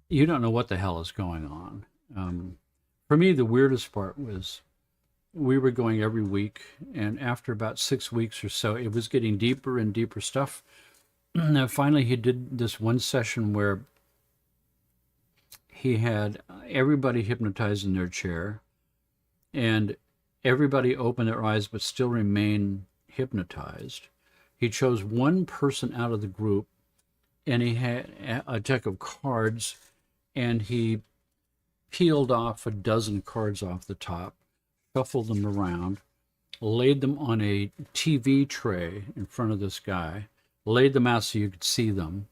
you don't know what the hell is going on. For me, the weirdest part was we were going every week, and after about 6 weeks or so, it was getting deeper and deeper stuff. And finally, he did this one session where he had everybody hypnotized in their chair, and everybody opened their eyes but still remain hypnotized. He chose one person out of the group, and he had a deck of cards, and he peeled off a dozen cards off the top, shuffled them around, laid them on a TV tray in front of this guy, laid them out so you could see them.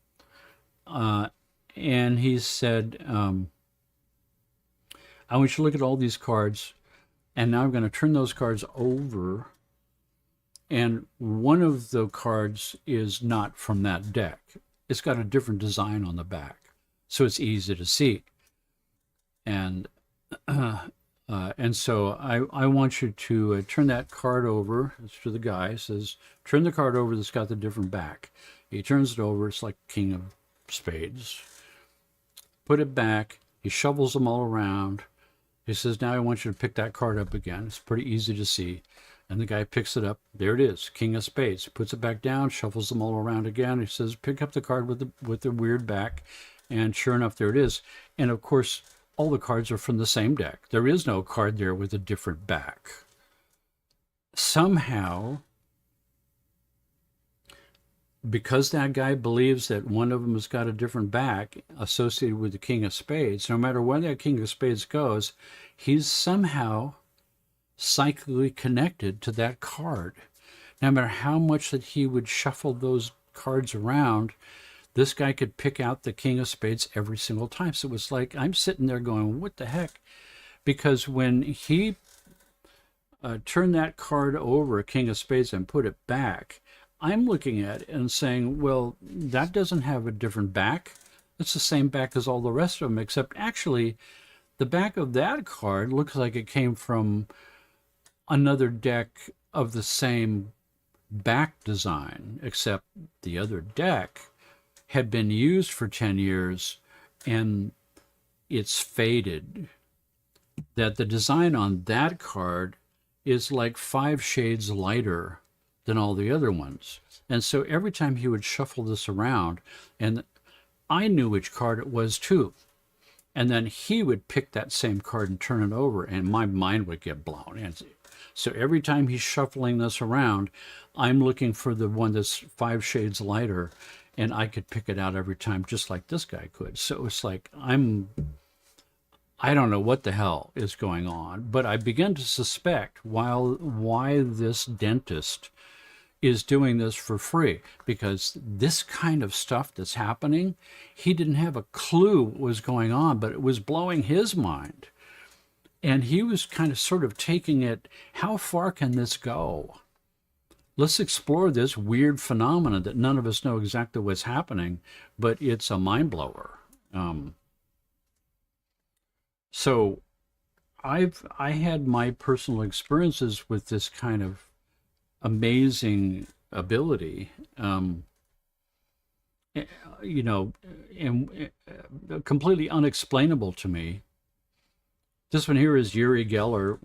And he said, I want you to look at all these cards, and now I'm going to turn those cards over, and one of the cards is not from that deck. It's got a different design on the back, so it's easy to see. And so I want you to turn that card over. It's to the guy. It says, turn the card over that's got the different back. He turns it over. It's like King of Spades. Put it back. He shovels them all around. He says, now I want you to pick that card up again. It's pretty easy to see. And the guy picks it up. There it is, King of Spades. Puts it back down, shuffles them all around again. He says, pick up the card with the weird back. And sure enough, there it is. And of course, all the cards are from the same deck. There is no card there with a different back. Somehow, because that guy believes that one of them has got a different back associated with the King of Spades, no matter where that King of Spades goes, he's somehow psychically connected to that card. No matter how much that he would shuffle those cards around, this guy could pick out the King of Spades every single time. So it was like, I'm sitting there going, what the heck? Because when he turned that card over, King of Spades, and put it back, I'm looking at it and saying, well, that doesn't have a different back. It's the same back as all the rest of them, except actually the back of that card looks like it came from another deck of the same back design, except the other deck had been used for 10 years and it's faded. That the design on that card is like 5 shades lighter than all the other ones. And so every time he would shuffle this around, and I knew which card it was too, and then he would pick that same card and turn it over, and my mind would get blown. And so every time he's shuffling this around, I'm looking for the one that's 5 shades lighter, and I could pick it out every time, just like this guy could. So it's like, I don't know what the hell is going on, but I begin to suspect why this dentist is doing this for free, because this kind of stuff that's happening, he didn't have a clue what was going on, but it was blowing his mind. And he was kind of sort of taking it, how far can this go? Let's explore this weird phenomenon that none of us know exactly what's happening, but it's a mind blower. So I had my personal experiences with this kind of amazing ability, you know, and completely unexplainable to me. This one here is Uri Geller,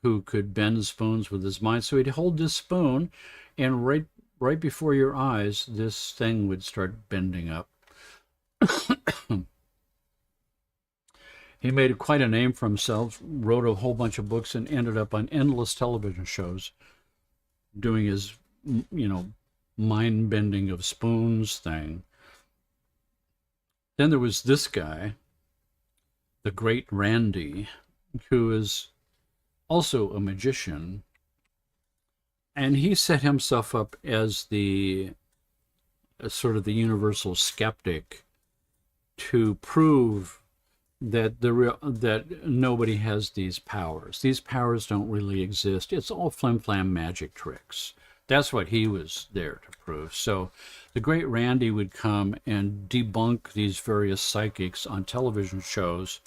who could bend spoons with his mind. So he'd hold this spoon, and right before your eyes, this thing would start bending up. He made quite a name for himself, wrote a whole bunch of books, and ended up on endless television shows doing his, you know, mind-bending of spoons thing. Then there was this guy, the great Randy, who is also a magician, and he set himself up as the sort of the universal skeptic to prove that that nobody has these powers. These powers don't really exist. It's all flim-flam magic tricks. That's what he was there to prove. So the great Randy would come and debunk these various psychics on television shows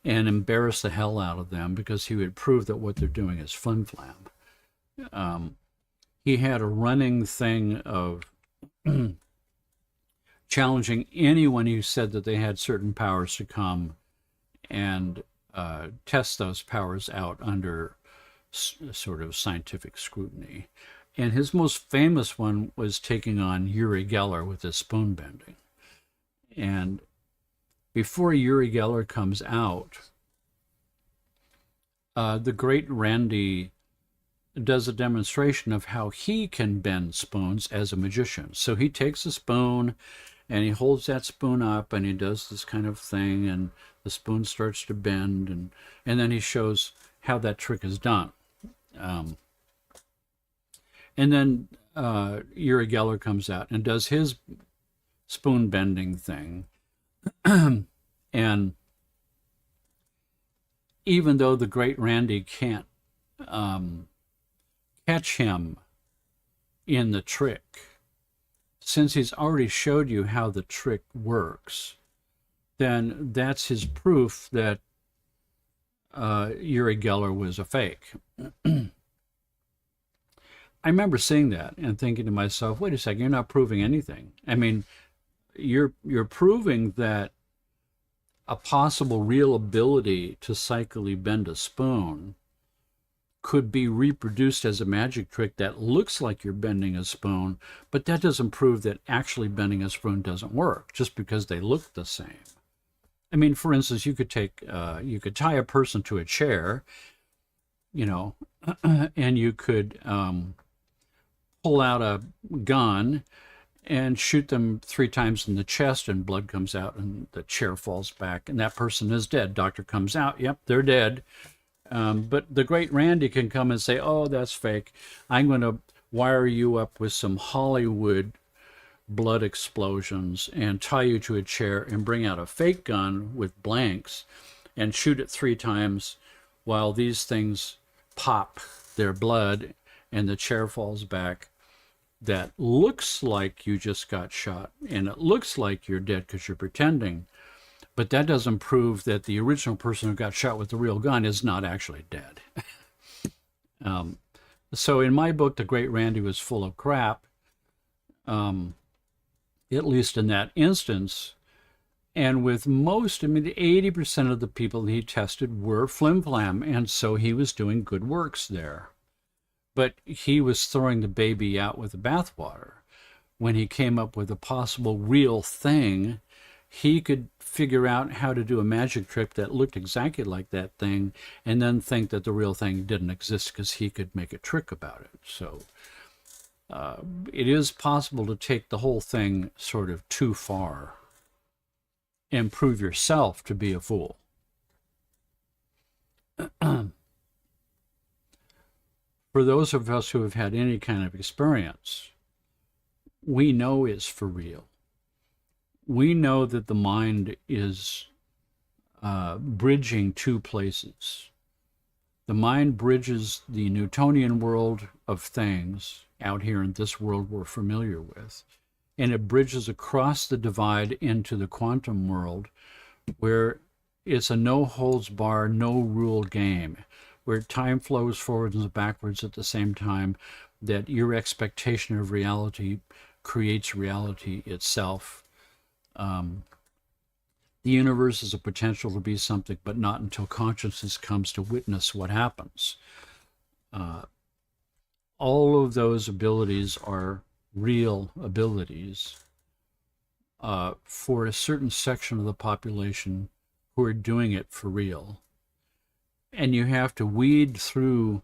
and embarrass the hell out of them because he would prove that what they're doing is flim-flam. He had a running thing of challenging anyone who said that they had certain powers to come and test those powers out under sort of scientific scrutiny. And his most famous one was taking on Uri Geller with his spoon bending. And before Uri Geller comes out, the great Randy does a demonstration of how he can bend spoons as a magician. So he takes a spoon and he holds that spoon up and he does this kind of thing, and the spoon starts to bend, and then he shows how that trick is done. And then Uri Geller comes out and does his spoon bending thing. And even though the great Randy can't catch him in the trick, since he's already showed you how the trick works, then that's his proof that Uri Geller was a fake. I remember seeing that and thinking to myself, wait a second, you're not proving anything. I mean, you're proving that a possible real ability to psychically bend a spoon could be reproduced as a magic trick that looks like you're bending a spoon, but that doesn't prove that actually bending a spoon doesn't work just because they look the same. I mean, for instance, you could tie a person to a chair, and you could pull out a gun and shoot them 3 times in the chest, and blood comes out and the chair falls back and that person is dead. Doctor comes out, yep, they're dead. But the great Randy can come and say, oh, that's fake. I'm going to wire you up with some Hollywood blood explosions and tie you to a chair and bring out a fake gun with blanks and shoot it 3 times while these things pop their blood and the chair falls back. That looks like you just got shot and it looks like you're dead because you're pretending, but that doesn't prove that the original person who got shot with the real gun is not actually dead. So in my book, The Great Randy was full of crap, at least in that instance. And with most, 80% of the people he tested were flim-flam, and so he was doing good works there. But he was throwing the baby out with the bathwater. When he came up with a possible real thing, he could figure out how to do a magic trick that looked exactly like that thing and then think that the real thing didn't exist because he could make a trick about it. So it is possible to take the whole thing sort of too far and prove yourself to be a fool. For those of us who have had any kind of experience, we know it's for real. We know that the mind is bridging 2 places. The mind bridges the Newtonian world of things out here in this world we're familiar with, and it bridges across the divide into the quantum world, where it's a no-holds-barred, no-rule game, where time flows forward and backwards at the same time, that your expectation of reality creates reality itself. The universe is a potential to be something, but not until consciousness comes to witness what happens. All of those abilities are real abilities for a certain section of the population who are doing it for real. And you have to weed through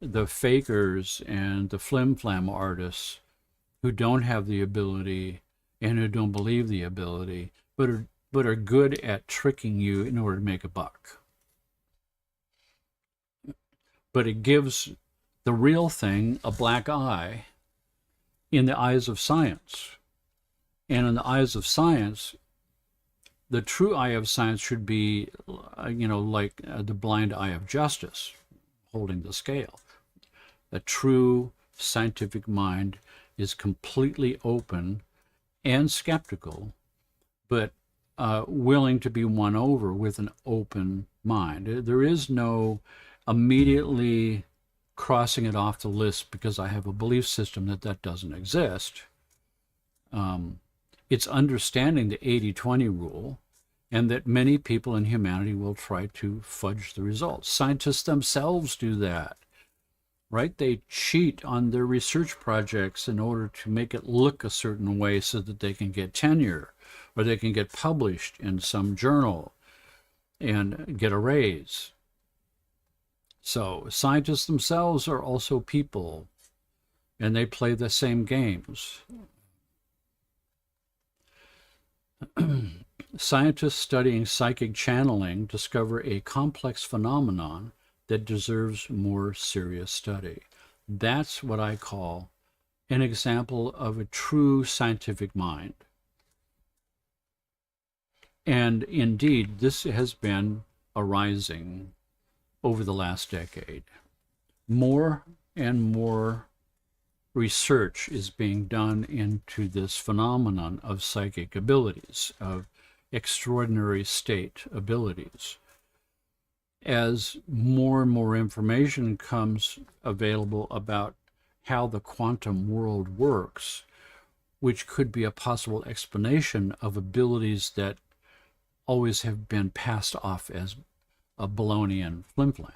the fakers and the flim-flam artists who don't have the ability and who don't believe the ability, but are good at tricking you in order to make a buck. But it gives the real thing a black eye in the eyes of science. And in the eyes of science, the true eye of science should be, like the blind eye of justice, holding the scale. A true scientific mind is completely open and skeptical, but willing to be won over with an open mind. There is no immediately crossing it off the list because I have a belief system that doesn't exist. It's understanding the 80-20 rule, and that many people in humanity will try to fudge the results. Scientists themselves do that, right? They cheat on their research projects in order to make it look a certain way so that they can get tenure, or they can get published in some journal and get a raise. So scientists themselves are also people, and they play the same games. Scientists studying psychic channeling discover a complex phenomenon that deserves more serious study. That's what I call an example of a true scientific mind. And indeed, this has been arising over the last decade. More and more research is being done into this phenomenon of psychic abilities, of extraordinary state abilities. As more and more information comes available about how the quantum world works, which could be a possible explanation of abilities that always have been passed off as a baloney and flim-flam.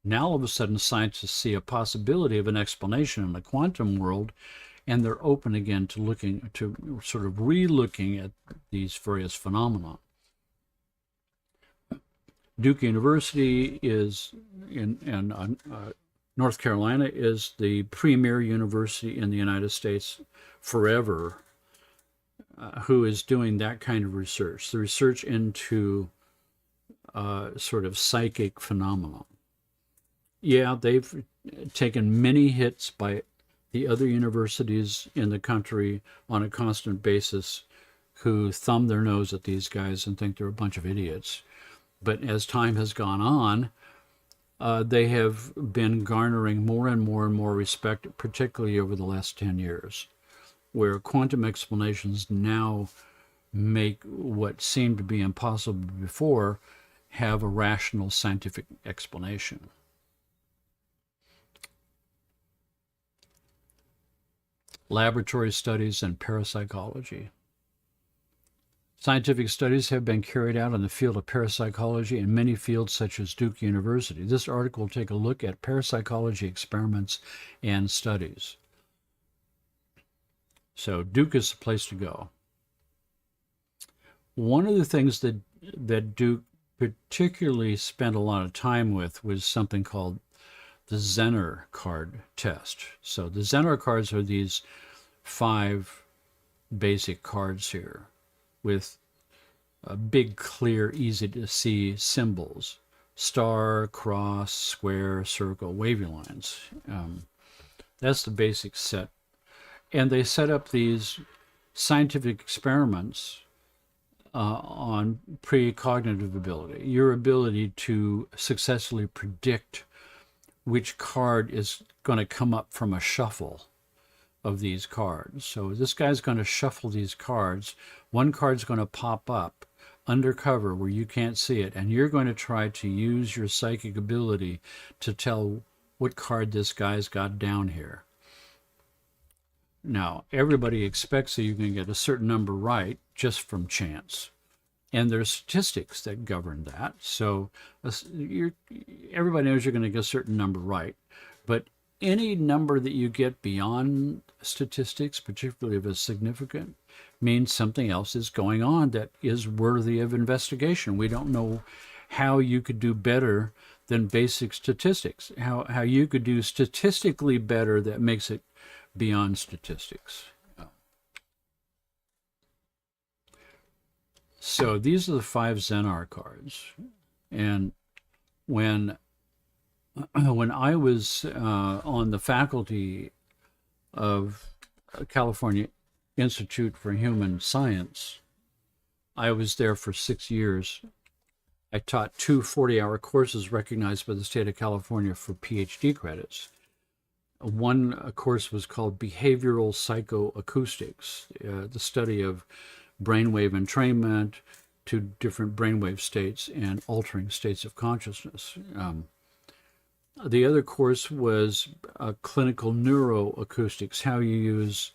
Now all of a sudden scientists see a possibility of an explanation in the quantum world, and they're open again to looking, to sort of re-looking at these various phenomena. Duke University is in North Carolina is the premier university in the United States forever who is doing that kind of research, the research into sort of psychic phenomena. Yeah, they've taken many hits by the other universities in the country on a constant basis who thumb their nose at these guys and think they're a bunch of idiots. But as time has gone on, they have been garnering more and more and more respect, particularly over the last 10 years, where quantum explanations now make what seemed to be impossible before have a rational scientific explanation. Laboratory studies and parapsychology. Scientific studies have been carried out in the field of parapsychology in many fields such as Duke University. This article will take a look at parapsychology experiments and studies. So Duke is the place to go. One of the things that Duke particularly spent a lot of time with was something called the Zener card test. So the Zener cards are these 5 basic cards here with big, clear, easy to see symbols: star, cross, square, circle, wavy lines. That's the basic set. And they set up these scientific experiments on precognitive ability, your ability to successfully predict which card is going to come up from a shuffle of these cards. So this guy's going to shuffle these cards. One card's going to pop up undercover where you can't see it, and you're going to try to use your psychic ability to tell what card this guy's got down here. Now, everybody expects that you can get a certain number right just from chance. And there's statistics that govern that. So everybody knows you're going to get a certain number right. But any number that you get beyond statistics, particularly if it's significant, means something else is going on that is worthy of investigation. We don't know how you could do better than basic statistics, how you could do statistically better that makes it beyond statistics. So these are the 5 Zener cards. And when I was on the faculty of California Institute for Human Science, I was there for 6 years. I taught 2 40-hour courses recognized by the state of California for PhD credits. One course was called Behavioral Psychoacoustics, the study of brainwave entrainment to different brainwave states and altering states of consciousness. The other course was clinical neuroacoustics, how you use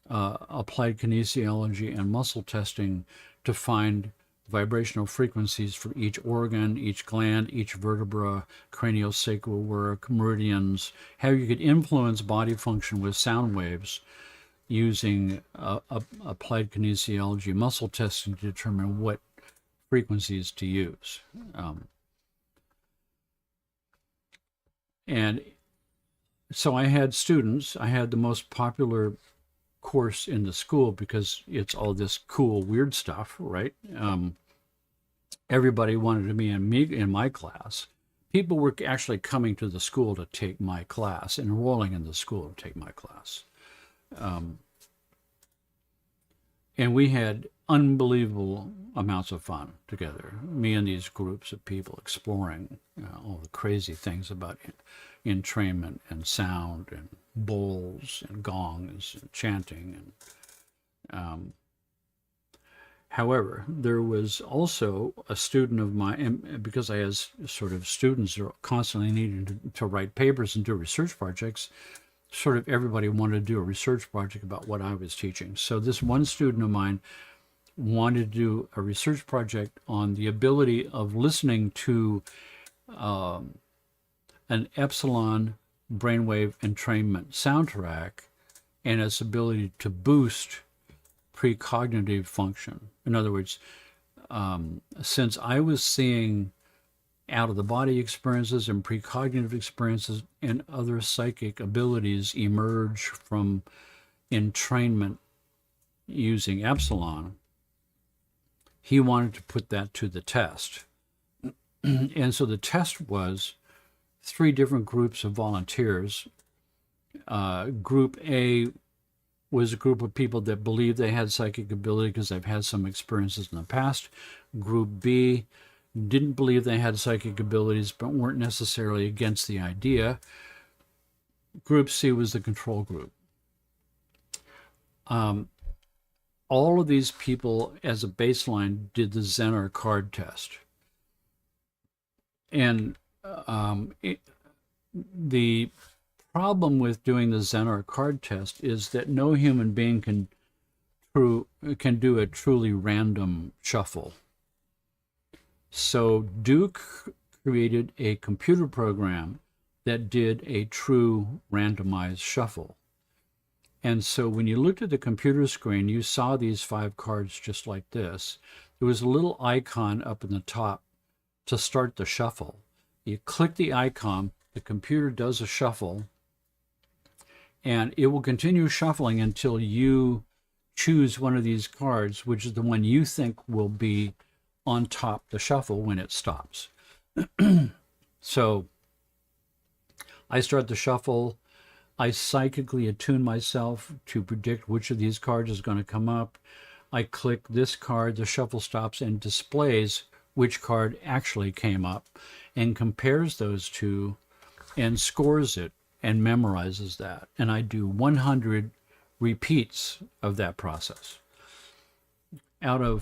applied kinesiology and muscle testing to find vibrational frequencies for each organ, each gland, each vertebra, craniosacral work, meridians, how you could influence body function with sound waves using applied kinesiology muscle testing to determine what frequencies to use. And so I had students, I had the most popular course in the school because it's all this cool, weird stuff, right? Everybody wanted to be in my class. People were actually coming to the school to take my class, enrolling in the school to take my class. And we had unbelievable amounts of fun together, me and these groups of people exploring all the crazy things about entrainment and sound and bowls and gongs and chanting. And however, there was also a student of mine, because I had sort of students who are constantly needing to write papers and do research projects, sort of everybody wanted to do a research project about what I was teaching. So this one student of mine wanted to do a research project on the ability of listening to an epsilon brainwave entrainment soundtrack and its ability to boost precognitive function. In other words, since I was seeing out-of-the-body experiences and precognitive experiences and other psychic abilities emerge from entrainment using epsilon, he wanted to put that to the test. And so the test was 3 different groups of volunteers. Group A was a group of people that believed they had psychic ability because they've had some experiences in the past. Group B didn't believe they had psychic abilities but weren't necessarily against the idea. Group C was the control group. All of these people, as a baseline, did the Zener card test. And the problem with doing the Zener card test is that no human being can do a truly random shuffle. So Duke created a computer program that did a true randomized shuffle. And so when you looked at the computer screen, you saw these 5 cards just like this. There was a little icon up in the top to start the shuffle. You click the icon, the computer does a shuffle, and it will continue shuffling until you choose one of these cards, which is the one you think will be on top the shuffle when it stops. So I start the shuffle. I psychically attune myself to predict which of these cards is going to come up. I click this card, the shuffle stops and displays which card actually came up and compares those two and scores it and memorizes that. And I do 100 repeats of that process. And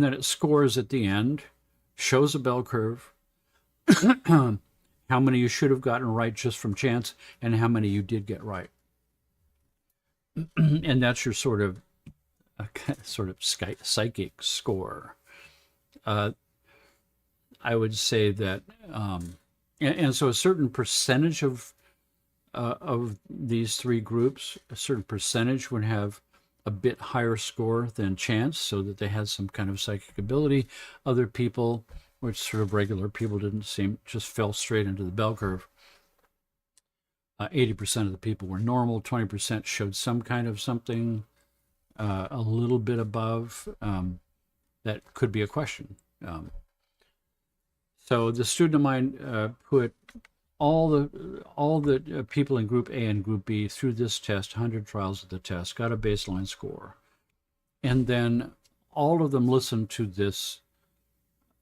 then it scores at the end, shows a bell curve, how many you should have gotten right just from chance, and how many you did get right. And that's your sort of psychic score. I would say that, and so a certain percentage of these 3 groups, a certain percentage would have a bit higher score than chance, so that they had some kind of psychic ability. Other people, which sort of regular people, just fell straight into the bell curve. 80% of the people were normal, 20% showed some kind of something a little bit above. That could be a question. So the student of mine put all the people in Group A and Group B through this test, 100 trials of the test, got a baseline score. And then all of them listened to this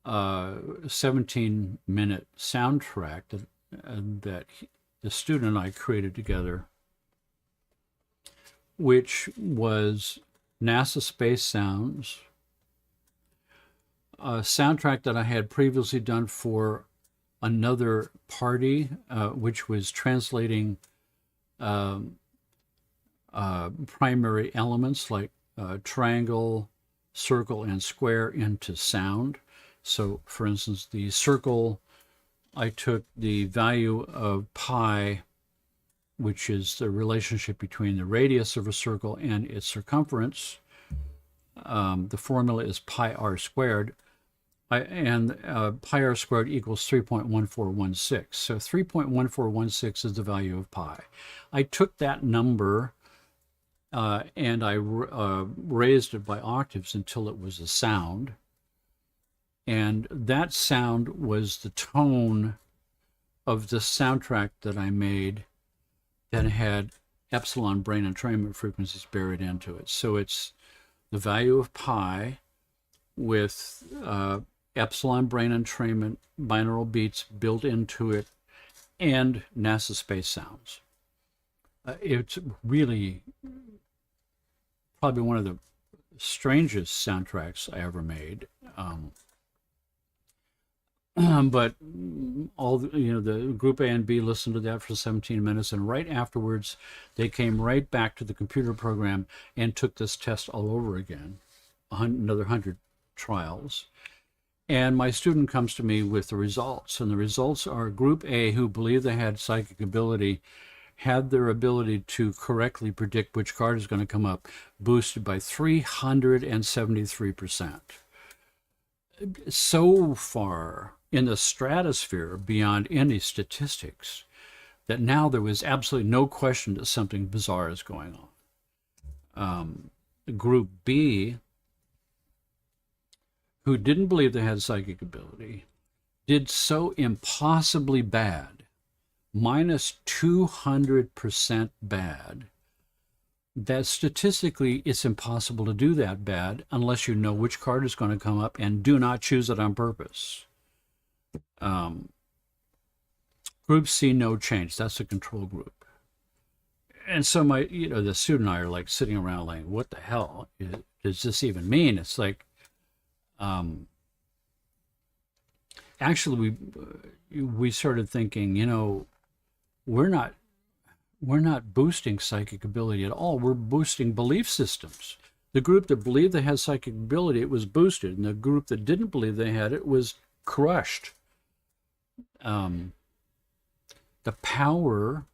17-minute soundtrack that the student and I created together, which was NASA Space Sounds, a soundtrack that I had previously done for another party, which was translating primary elements like triangle, circle, and square into sound. So, for instance, the circle, I took the value of pi, which is the relationship between the radius of a circle and its circumference. The formula is pi r squared, and pi r squared equals 3.1416. So 3.1416 is the value of pi. I took that number and I raised it by octaves until it was a sound. And that sound was the tone of the soundtrack that I made that had epsilon brain entrainment frequencies buried into it. So it's the value of pi with epsilon brain entrainment binaural beats built into it and NASA Space Sounds. It's really probably one of the strangest soundtracks I ever made. But all the group A and B listened to that for 17 minutes, and right afterwards they came right back to the computer program and took this test all over again, another 100 trials. And my student comes to me with the results, and the results are group A, who believed they had psychic ability, had their ability to correctly predict which card is going to come up, boosted by 373%. So far in the stratosphere beyond any statistics that now there was absolutely no question that something bizarre is going on. Group B, who didn't believe they had psychic ability, did so impossibly bad, minus 200% bad, that statistically it's impossible to do that bad unless you know which card is going to come up and do not choose it on purpose. Group C, no change. That's a control group. And so the student and I are like sitting around like, what the hell does this even mean? It's like, actually we started thinking, we're not boosting psychic ability at all. We're boosting belief systems. The group that believed they had psychic ability, it was boosted, and the group that didn't believe they had it was crushed. The power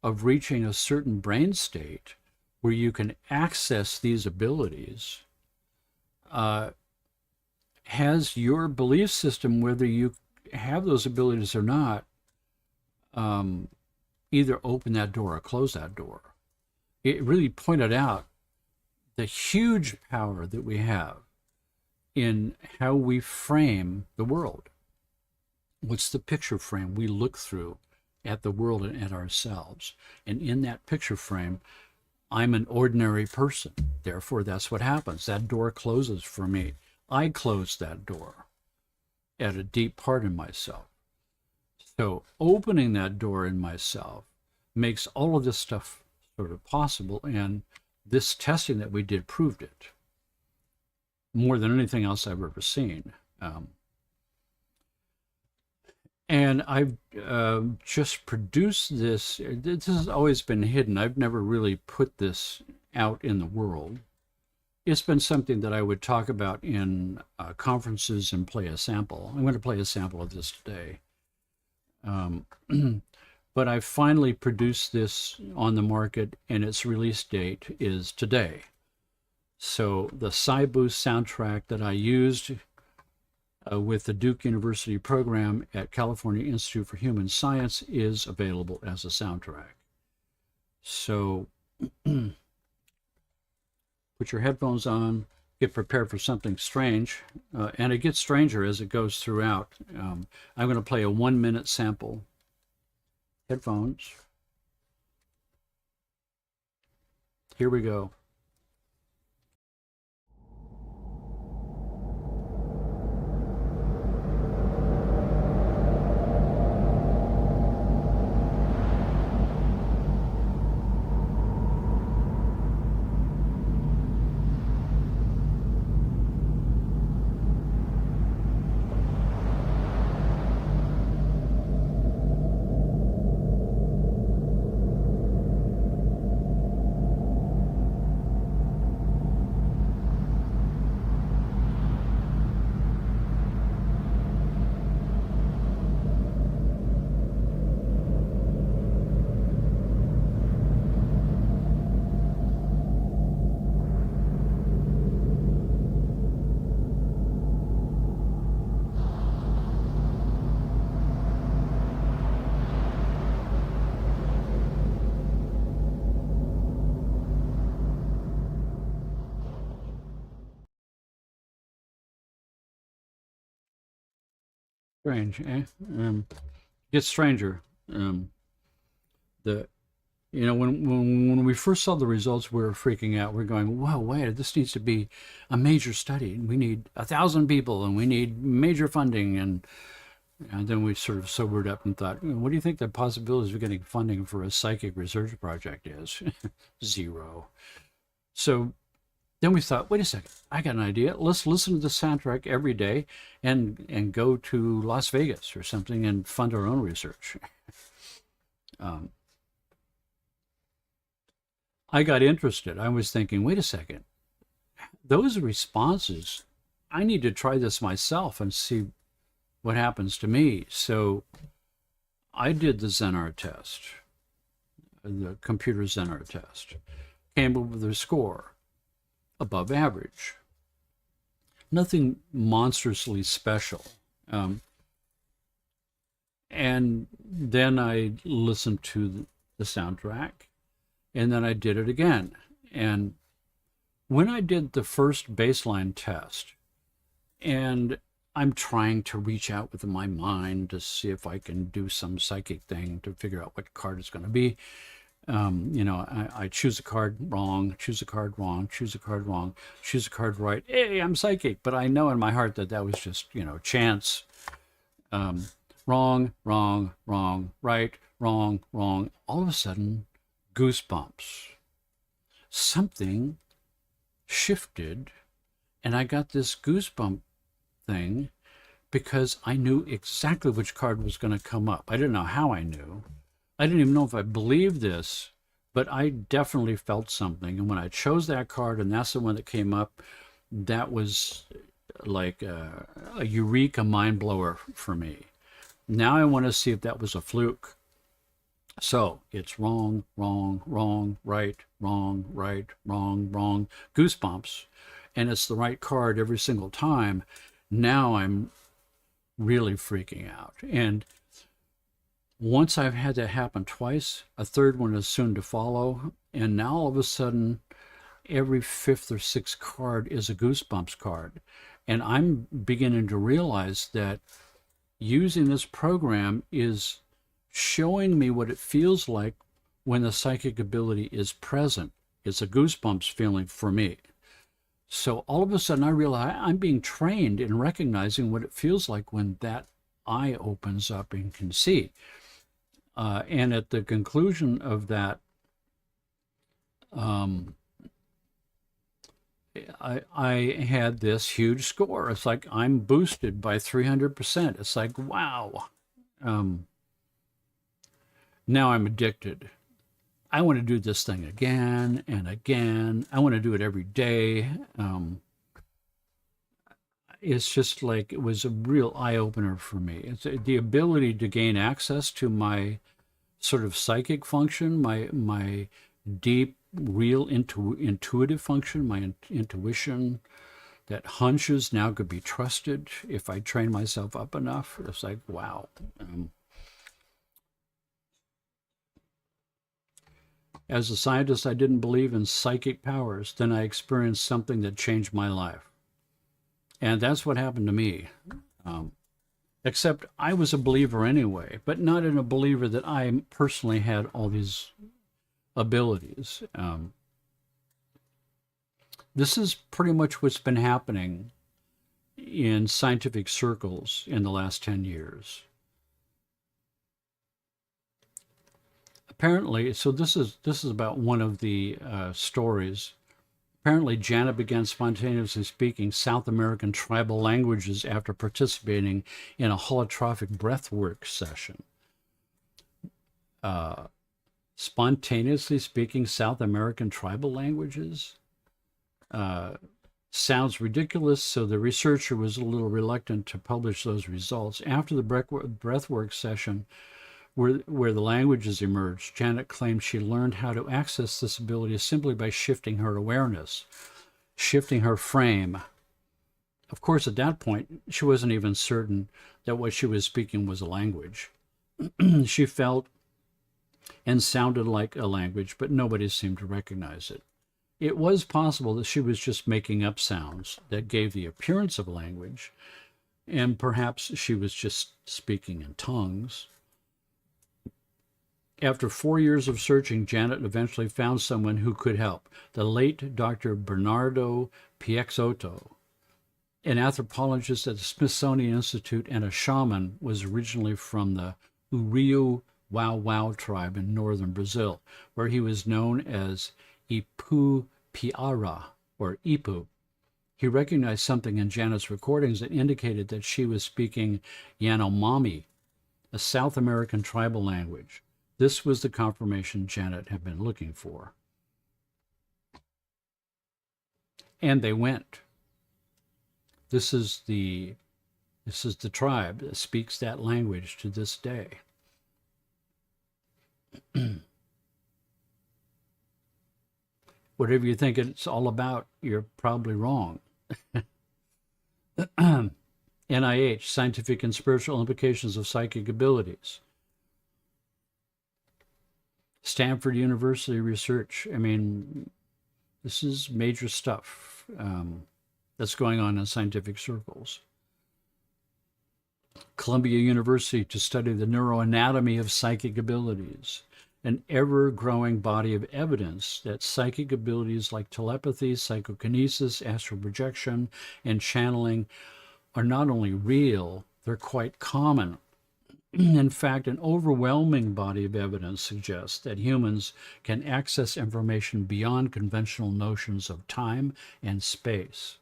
of reaching a certain brain state where you can access these abilities has your belief system, whether you have those abilities or not, either open that door or close that door. It really pointed out the huge power that we have in how we frame the world. What's the picture frame we look through at the world and at ourselves? And in that picture frame, I'm an ordinary person. Therefore, that's what happens. That door closes for me. I close that door at a deep part in myself. So opening that door in myself makes all of this stuff sort of possible, and this testing that we did proved it more than anything else I've ever seen. And I've just produced this. This has always been hidden. I've never really put this out in the world. It's been something that I would talk about in conferences and play a sample. I'm going to play a sample of this today. But I finally produced this on the market, and its release date is today. So the PsyBoost soundtrack that I used with the Duke University program at California Institute for Human Science is available as a soundtrack. So put your headphones on, get prepared for something strange, and it gets stranger as it goes throughout. I'm going to play a 1-minute sample. Headphones. Here we go. Strange, eh? Gets stranger. The when we first saw the results, we were freaking out. We're going, "Whoa, wait! This needs to be a major study. We need 1,000 people, and we need major funding." And then we sort of sobered up and thought, "What do you think the possibilities of getting funding for a psychic research project is?" Zero. So then we thought, wait a second, I got an idea. Let's listen to the soundtrack every day and go to Las Vegas or something and fund our own research. um, I got interested. I was thinking, wait a second, those responses, I need to try this myself and see what happens to me. So I did the Zenar test, the computer Zenar test, came up with a score above average. Nothing monstrously special. And then I listened to the soundtrack, and then I did it again. And when I did the first baseline test, and I'm trying to reach out with my mind to see if I can do some psychic thing to figure out what card it's going to be. I choose a card wrong, choose a card wrong, choose a card wrong, choose a card right. Hey, I'm psychic, but I know in my heart that that was just, chance. Wrong, wrong, wrong, right, wrong, wrong. All of a sudden, goosebumps. Something shifted, and I got this goosebump thing because I knew exactly which card was going to come up. I didn't know how I knew. I didn't even know if I believed this, but I definitely felt something. And when I chose that card, and that's the one that came up, that was like a eureka mind blower for me. Now I want to see if that was a fluke. So it's wrong, wrong, wrong, right, wrong, right, wrong, wrong, goosebumps. And it's the right card every single time. Now I'm really freaking out. And once I've had that happen twice, a third one is soon to follow. And now all of a sudden, every fifth or sixth card is a goosebumps card. And I'm beginning to realize that using this program is showing me what it feels like when the psychic ability is present. It's a goosebumps feeling for me. So all of a sudden I realize I'm being trained in recognizing what it feels like when that eye opens up and can see. And at the conclusion of that, I had this huge score. It's like I'm boosted by 300%. It's like, wow. Now I'm addicted. I want to do this thing again and again. I want to do it every day. It's just like it was a real eye-opener for me. It's the ability to gain access to my sort of psychic function, my deep, real intuitive function, my intuition, that hunches now could be trusted if I train myself up enough. It's like, wow. As a scientist, I didn't believe in psychic powers. Then I experienced something that changed my life. And that's what happened to me. Except I was a believer anyway, but not in a believer that I personally had all these abilities. This is pretty much what's been happening in scientific circles in the last 10 years. Apparently, so this is about one of the stories. Apparently, Janet began spontaneously speaking South American tribal languages after participating in a holotrophic breathwork session. Spontaneously speaking South American tribal languages? Sounds ridiculous, so the researcher was a little reluctant to publish those results. After the breathwork session, where the languages emerged, Janet claimed she learned how to access this ability simply by shifting her awareness, shifting her frame. Of course, at that point, she wasn't even certain that what she was speaking was a language. She felt and sounded like a language, but nobody seemed to recognize it. It was possible that she was just making up sounds that gave the appearance of a language, And perhaps she was just speaking in tongues. After 4 years of searching, Janet eventually found someone who could help. The late Dr. Bernardo Piexoto, an anthropologist at the Smithsonian Institute and a shaman, was originally from the Uriu Wow Wow tribe in northern Brazil, where he was known as Ipu Piara, or Ipu. He recognized something in Janet's recordings that indicated that she was speaking Yanomami, a South American tribal language. This was the confirmation Janet had been looking for. And they went. This is the tribe that speaks that language to this day. Whatever you think it's all about, you're probably wrong. NIH, Scientific and Spiritual Implications of Psychic Abilities. Stanford University research. I mean, this is major stuff that's going on in scientific circles. Columbia University to study the neuroanatomy of psychic abilities. An ever-growing body of evidence that psychic abilities like telepathy, psychokinesis, astral projection, and channeling are not only real, they're quite common. In fact, an overwhelming body of evidence suggests that humans can access information beyond conventional notions of time and space.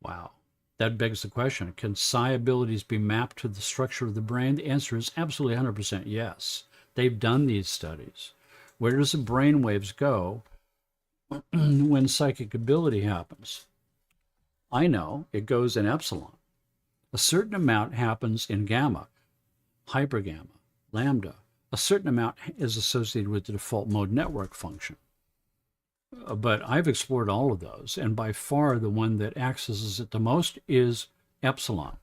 Wow. That begs the question, can psi abilities be mapped to the structure of the brain? The answer is absolutely 100% yes. They've done these studies. Where does the brain waves go when psychic ability happens? I know it goes in epsilon. A certain amount happens in gamma, hypergamma, lambda. A certain amount is associated with the default mode network function. But I've explored all of those, and by far the one that accesses it the most is epsilon.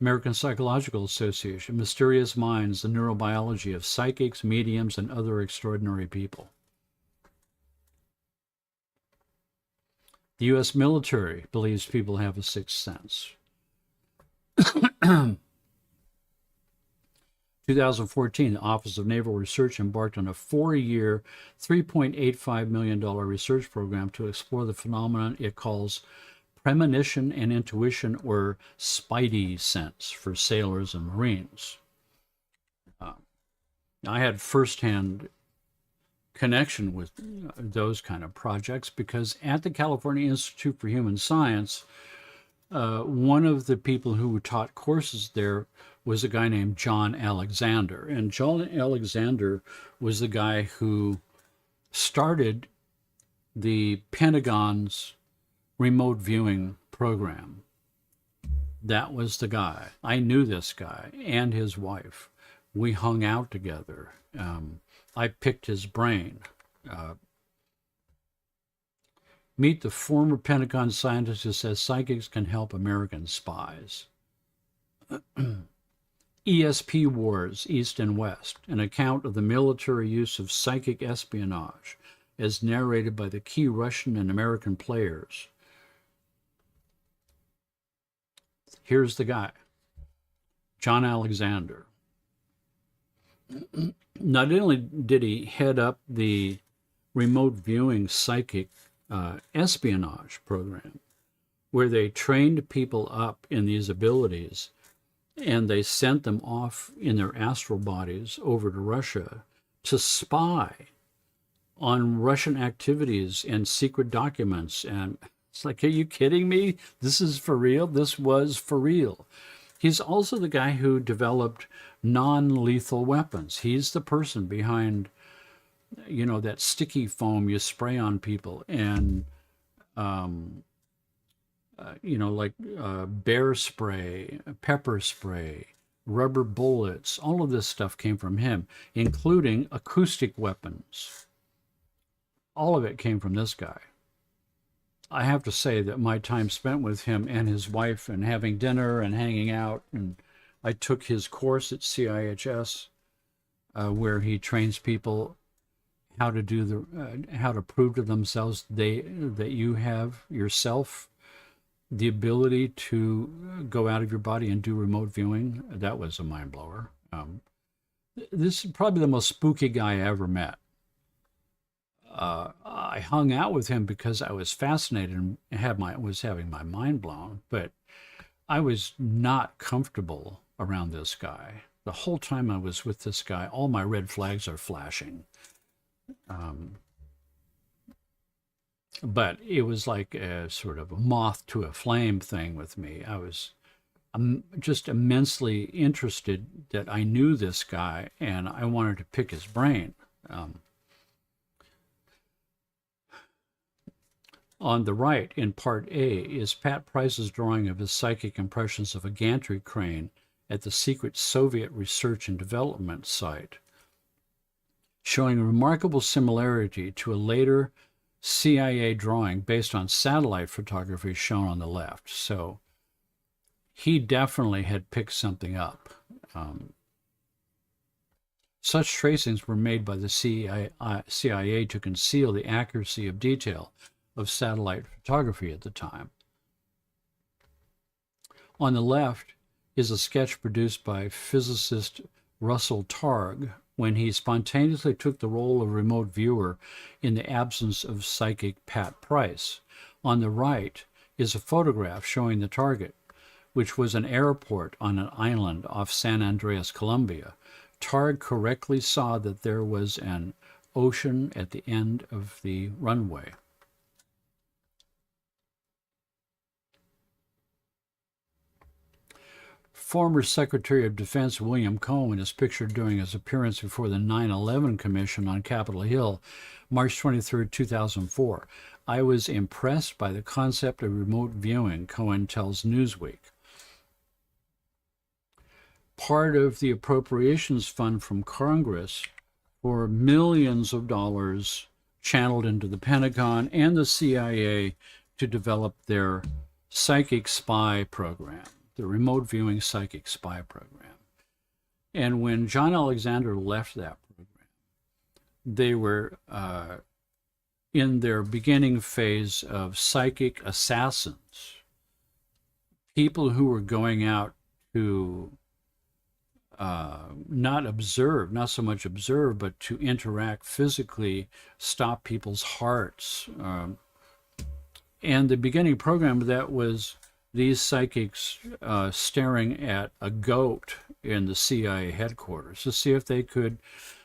American Psychological Association, Mysterious Minds, the Neurobiology of Psychics, Mediums, and Other Extraordinary People. The U.S. military believes people have a sixth sense. 2014, the Office of Naval Research embarked on a 4-year, $3.85 million research program to explore the phenomenon it calls premonition and intuition, or spidey sense, for sailors and Marines. I had firsthand connection with those kind of projects because at the California Institute for Human Science, one of the people who taught courses there was a guy named John Alexander. And John Alexander was the guy who started the Pentagon's remote viewing program. That was the guy. I knew this guy and his wife. We hung out together. I picked his brain. Meet the former Pentagon scientist who says psychics can help American spies. ESP Wars, East and West, an account of the military use of psychic espionage, as narrated by the key Russian and American players. Here's the guy, John Alexander. Not only did he head up the remote viewing psychic espionage program, where they trained people up in these abilities, and they sent them off in their astral bodies over to Russia to spy on Russian activities and secret documents. And it's like, are you kidding me? This is for real? This was for real. He's also the guy who developed non-lethal weapons. He's the person behind, you know, that sticky foam you spray on people, and you know, like bear spray, pepper spray, rubber bullets. All of this stuff came from him, including acoustic weapons. All of it came from this guy. I have to say that my time spent with him and his wife and having dinner and hanging out, and I took his course at CIHS where he trains people, how to do how to prove to themselves that you have yourself the ability to go out of your body and do remote viewing. That was a mind blower. This is probably the most spooky guy I ever met. I hung out with him because I was fascinated and was having my mind blown, but I was not comfortable around this guy. The whole time I was with this guy, all my red flags are flashing. But it was like a sort of a moth to a flame thing with me. I'm just immensely interested that I knew this guy and I wanted to pick his brain. On the right, in part A, is Pat Price's drawing of his psychic impressions of a gantry crane at the secret Soviet research and development site, showing a remarkable similarity to a later CIA drawing based on satellite photography shown on the left. So he definitely had picked something up. Such tracings were made by the CIA to conceal the accuracy of detail of satellite photography at the time. On the left is a sketch produced by physicist Russell Targ when he spontaneously took the role of remote viewer in the absence of psychic Pat Price. On the right is a photograph showing the target, which was an airport on an island off San Andreas, Colombia. Targ correctly saw that there was an ocean at the end of the runway. Former Secretary of Defense William Cohen is pictured during his appearance before the 9/11 Commission on Capitol Hill, March 23, 2004. I was impressed by the concept of remote viewing, Cohen tells Newsweek. Part of the appropriations fund from Congress for millions of dollars channeled into the Pentagon and the CIA to develop their psychic spy program, the remote viewing psychic spy program. And when John Alexander left that program, they were in their beginning phase of psychic assassins, people who were going out to not so much observe, but to interact physically, stop people's hearts. And the beginning program of that was these psychics staring at a goat in the CIA headquarters to see if they could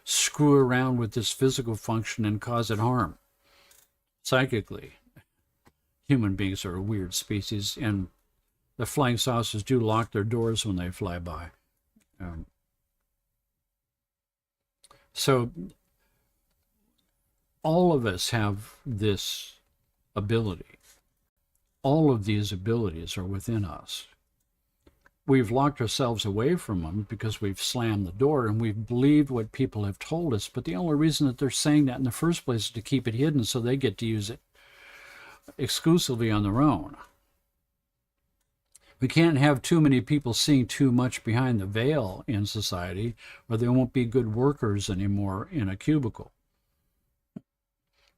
screw around with this physical function and cause it harm psychically. Human beings are a weird species, and the flying saucers do lock their doors when they fly by. So all of us have this ability. All of these abilities are within us. We've locked ourselves away from them because we've slammed the door and we've believed what people have told us, but the only reason that they're saying that in the first place is to keep it hidden so they get to use it exclusively on their own. We can't have too many people seeing too much behind the veil in society, or there won't be good workers anymore in a cubicle.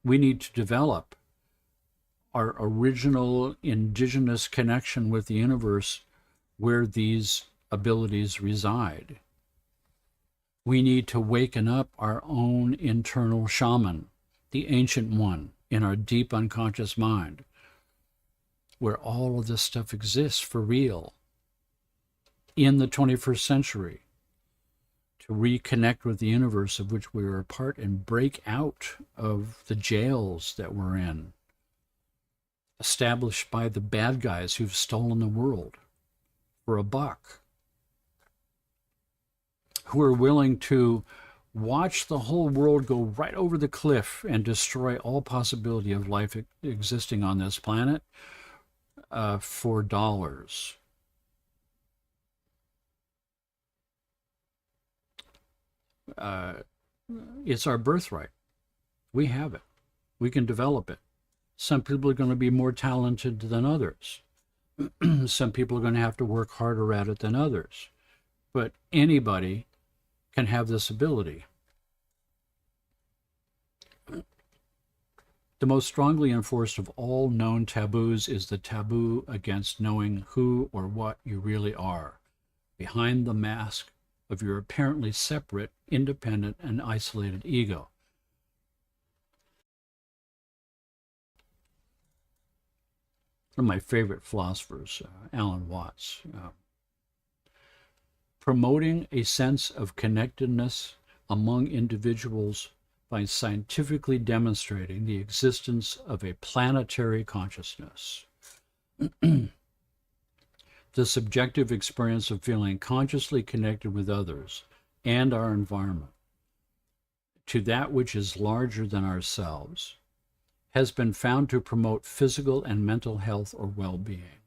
We need to develop our original indigenous connection with the universe where these abilities reside. We need to waken up our own internal shaman, the ancient one, in our deep unconscious mind, where all of this stuff exists for real in the 21st century, to reconnect with the universe of which we are a part and break out of the jails that we're in, established by the bad guys who've stolen the world for a buck, who are willing to watch the whole world go right over the cliff and destroy all possibility of life existing on this planet for dollars. It's our birthright. We have it. We can develop it. Some people are going to be more talented than others. Some people are going to have to work harder at it than others. But anybody can have this ability. The most strongly enforced of all known taboos is the taboo against knowing who or what you really are, behind the mask of your apparently separate, independent, and isolated ego. One of my favorite philosophers, Alan Watts, promoting a sense of connectedness among individuals by scientifically demonstrating the existence of a planetary consciousness. The subjective experience of feeling consciously connected with others and our environment to that which is larger than ourselves has been found to promote physical and mental health or well-being.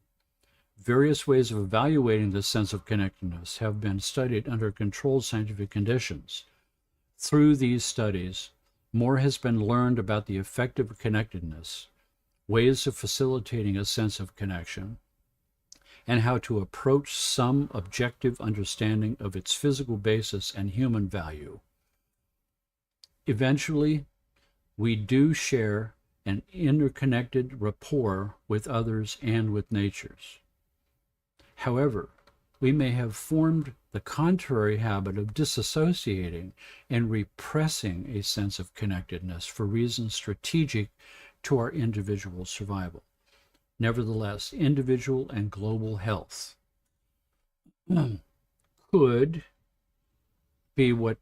Various ways of evaluating this sense of connectedness have been studied under controlled scientific conditions. Through these studies, more has been learned about the effect of connectedness, ways of facilitating a sense of connection, and how to approach some objective understanding of its physical basis and human value. Eventually, we do share an interconnected rapport with others and with natures. However, we may have formed the contrary habit of disassociating and repressing a sense of connectedness for reasons strategic to our individual survival. Nevertheless, individual and global health could be what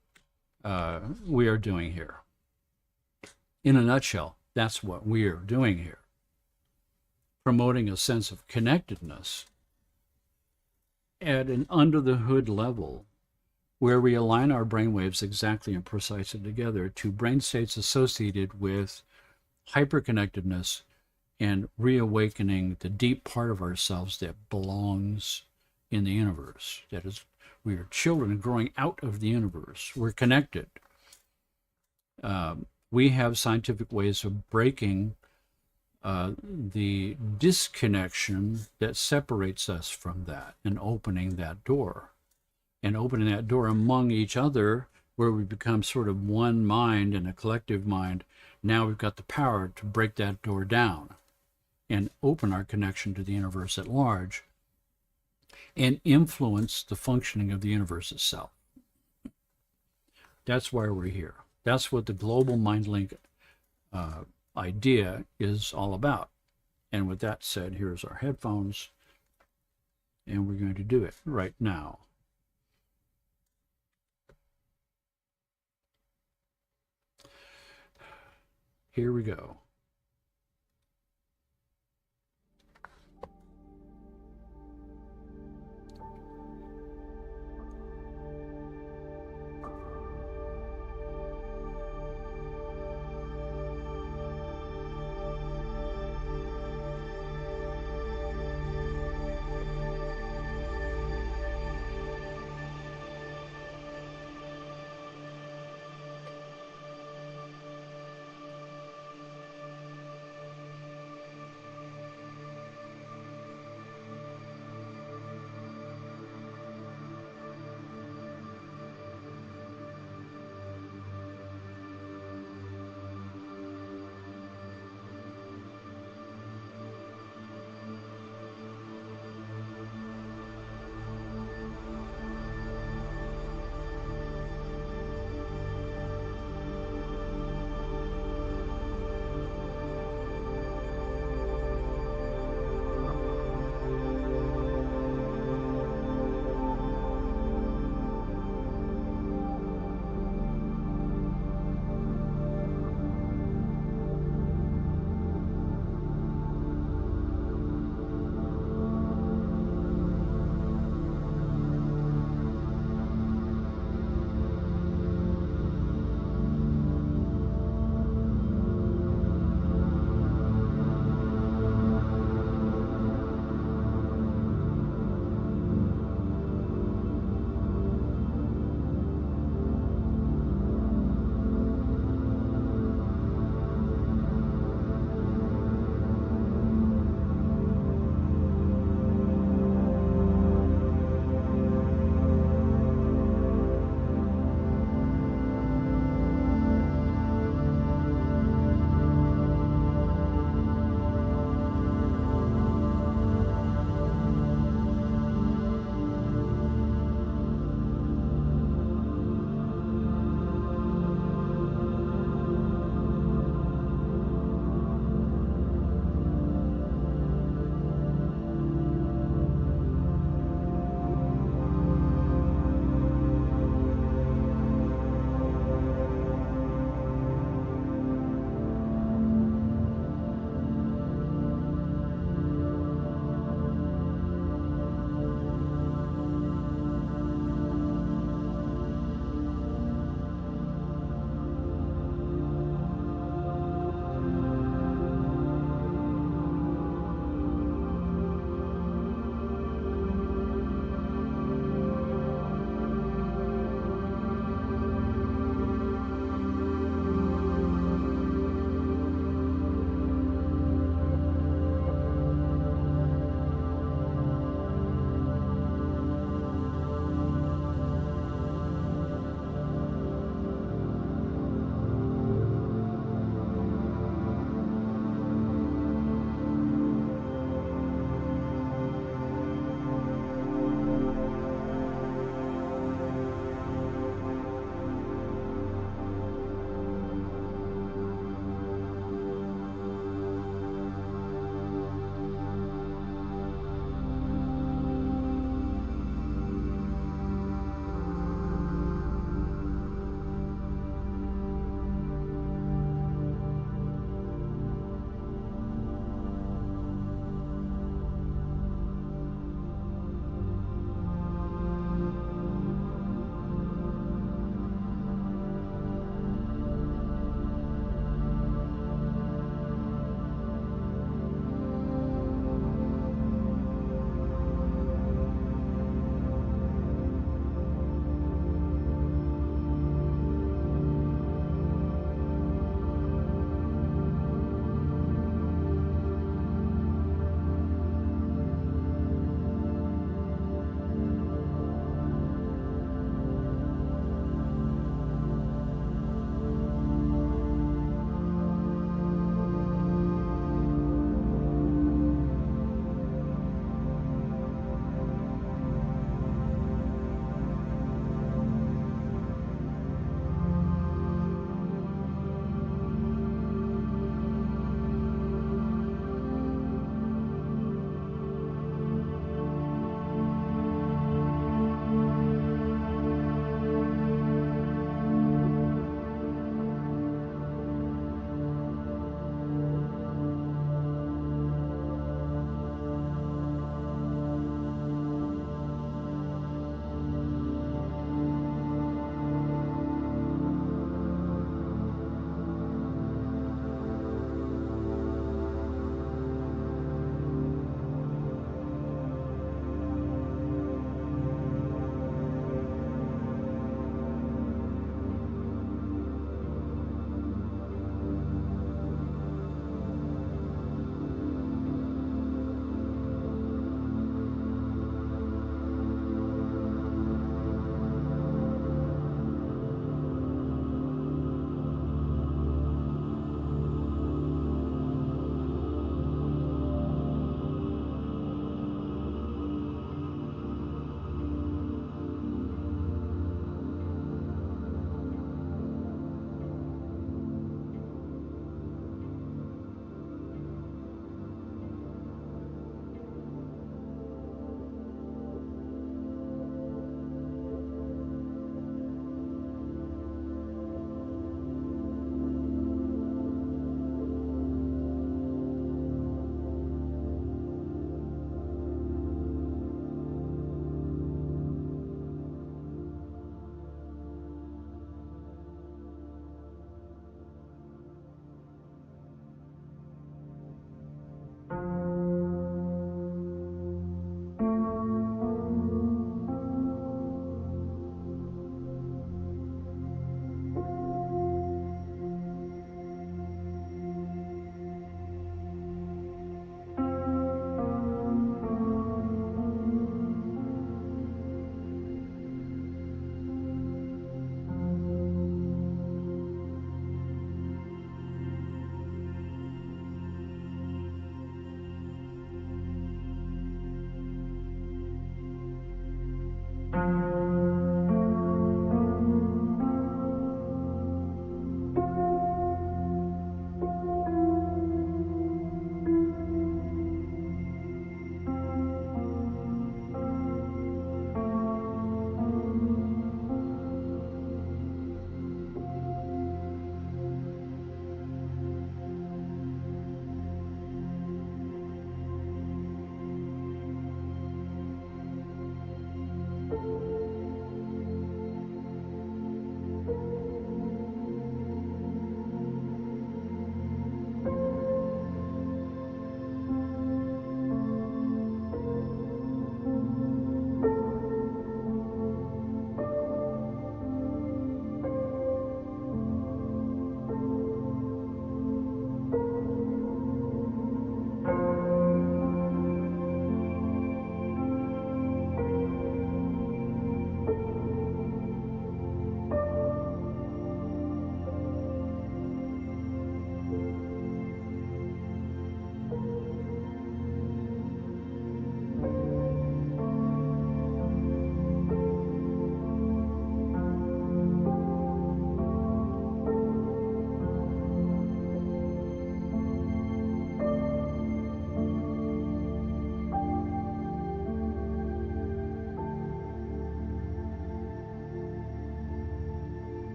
we are doing here. In a nutshell, that's what we are doing here. Promoting a sense of connectedness at an under-the-hood level where we align our brainwaves exactly and precisely together to brain states associated with hyperconnectedness and reawakening the deep part of ourselves that belongs in the universe. That is, we are children growing out of the universe. We're connected. We have scientific ways of breaking the disconnection that separates us from that and opening that door. And opening that door among each other where we become sort of one mind and a collective mind. Now we've got the power to break that door down and open our connection to the universe at large and influence the functioning of the universe itself. That's why we're here. That's what the global mind link idea is all about. And with that said, here's our headphones, and we're going to do it right now. Here we go.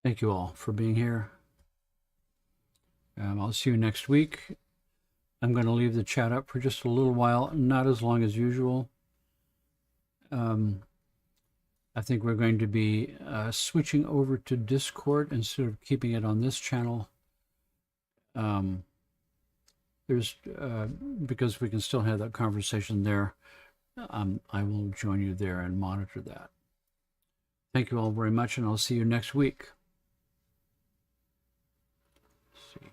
Thank you all for being here. I'll see you next week. I'm going to leave the chat up for just a little while, not as long as usual. I think we're going to be switching over to Discord instead of keeping it on this channel. Because we can still have that conversation there. I will join you there and monitor that. Thank you all very much, and I'll see you next week. Let's see.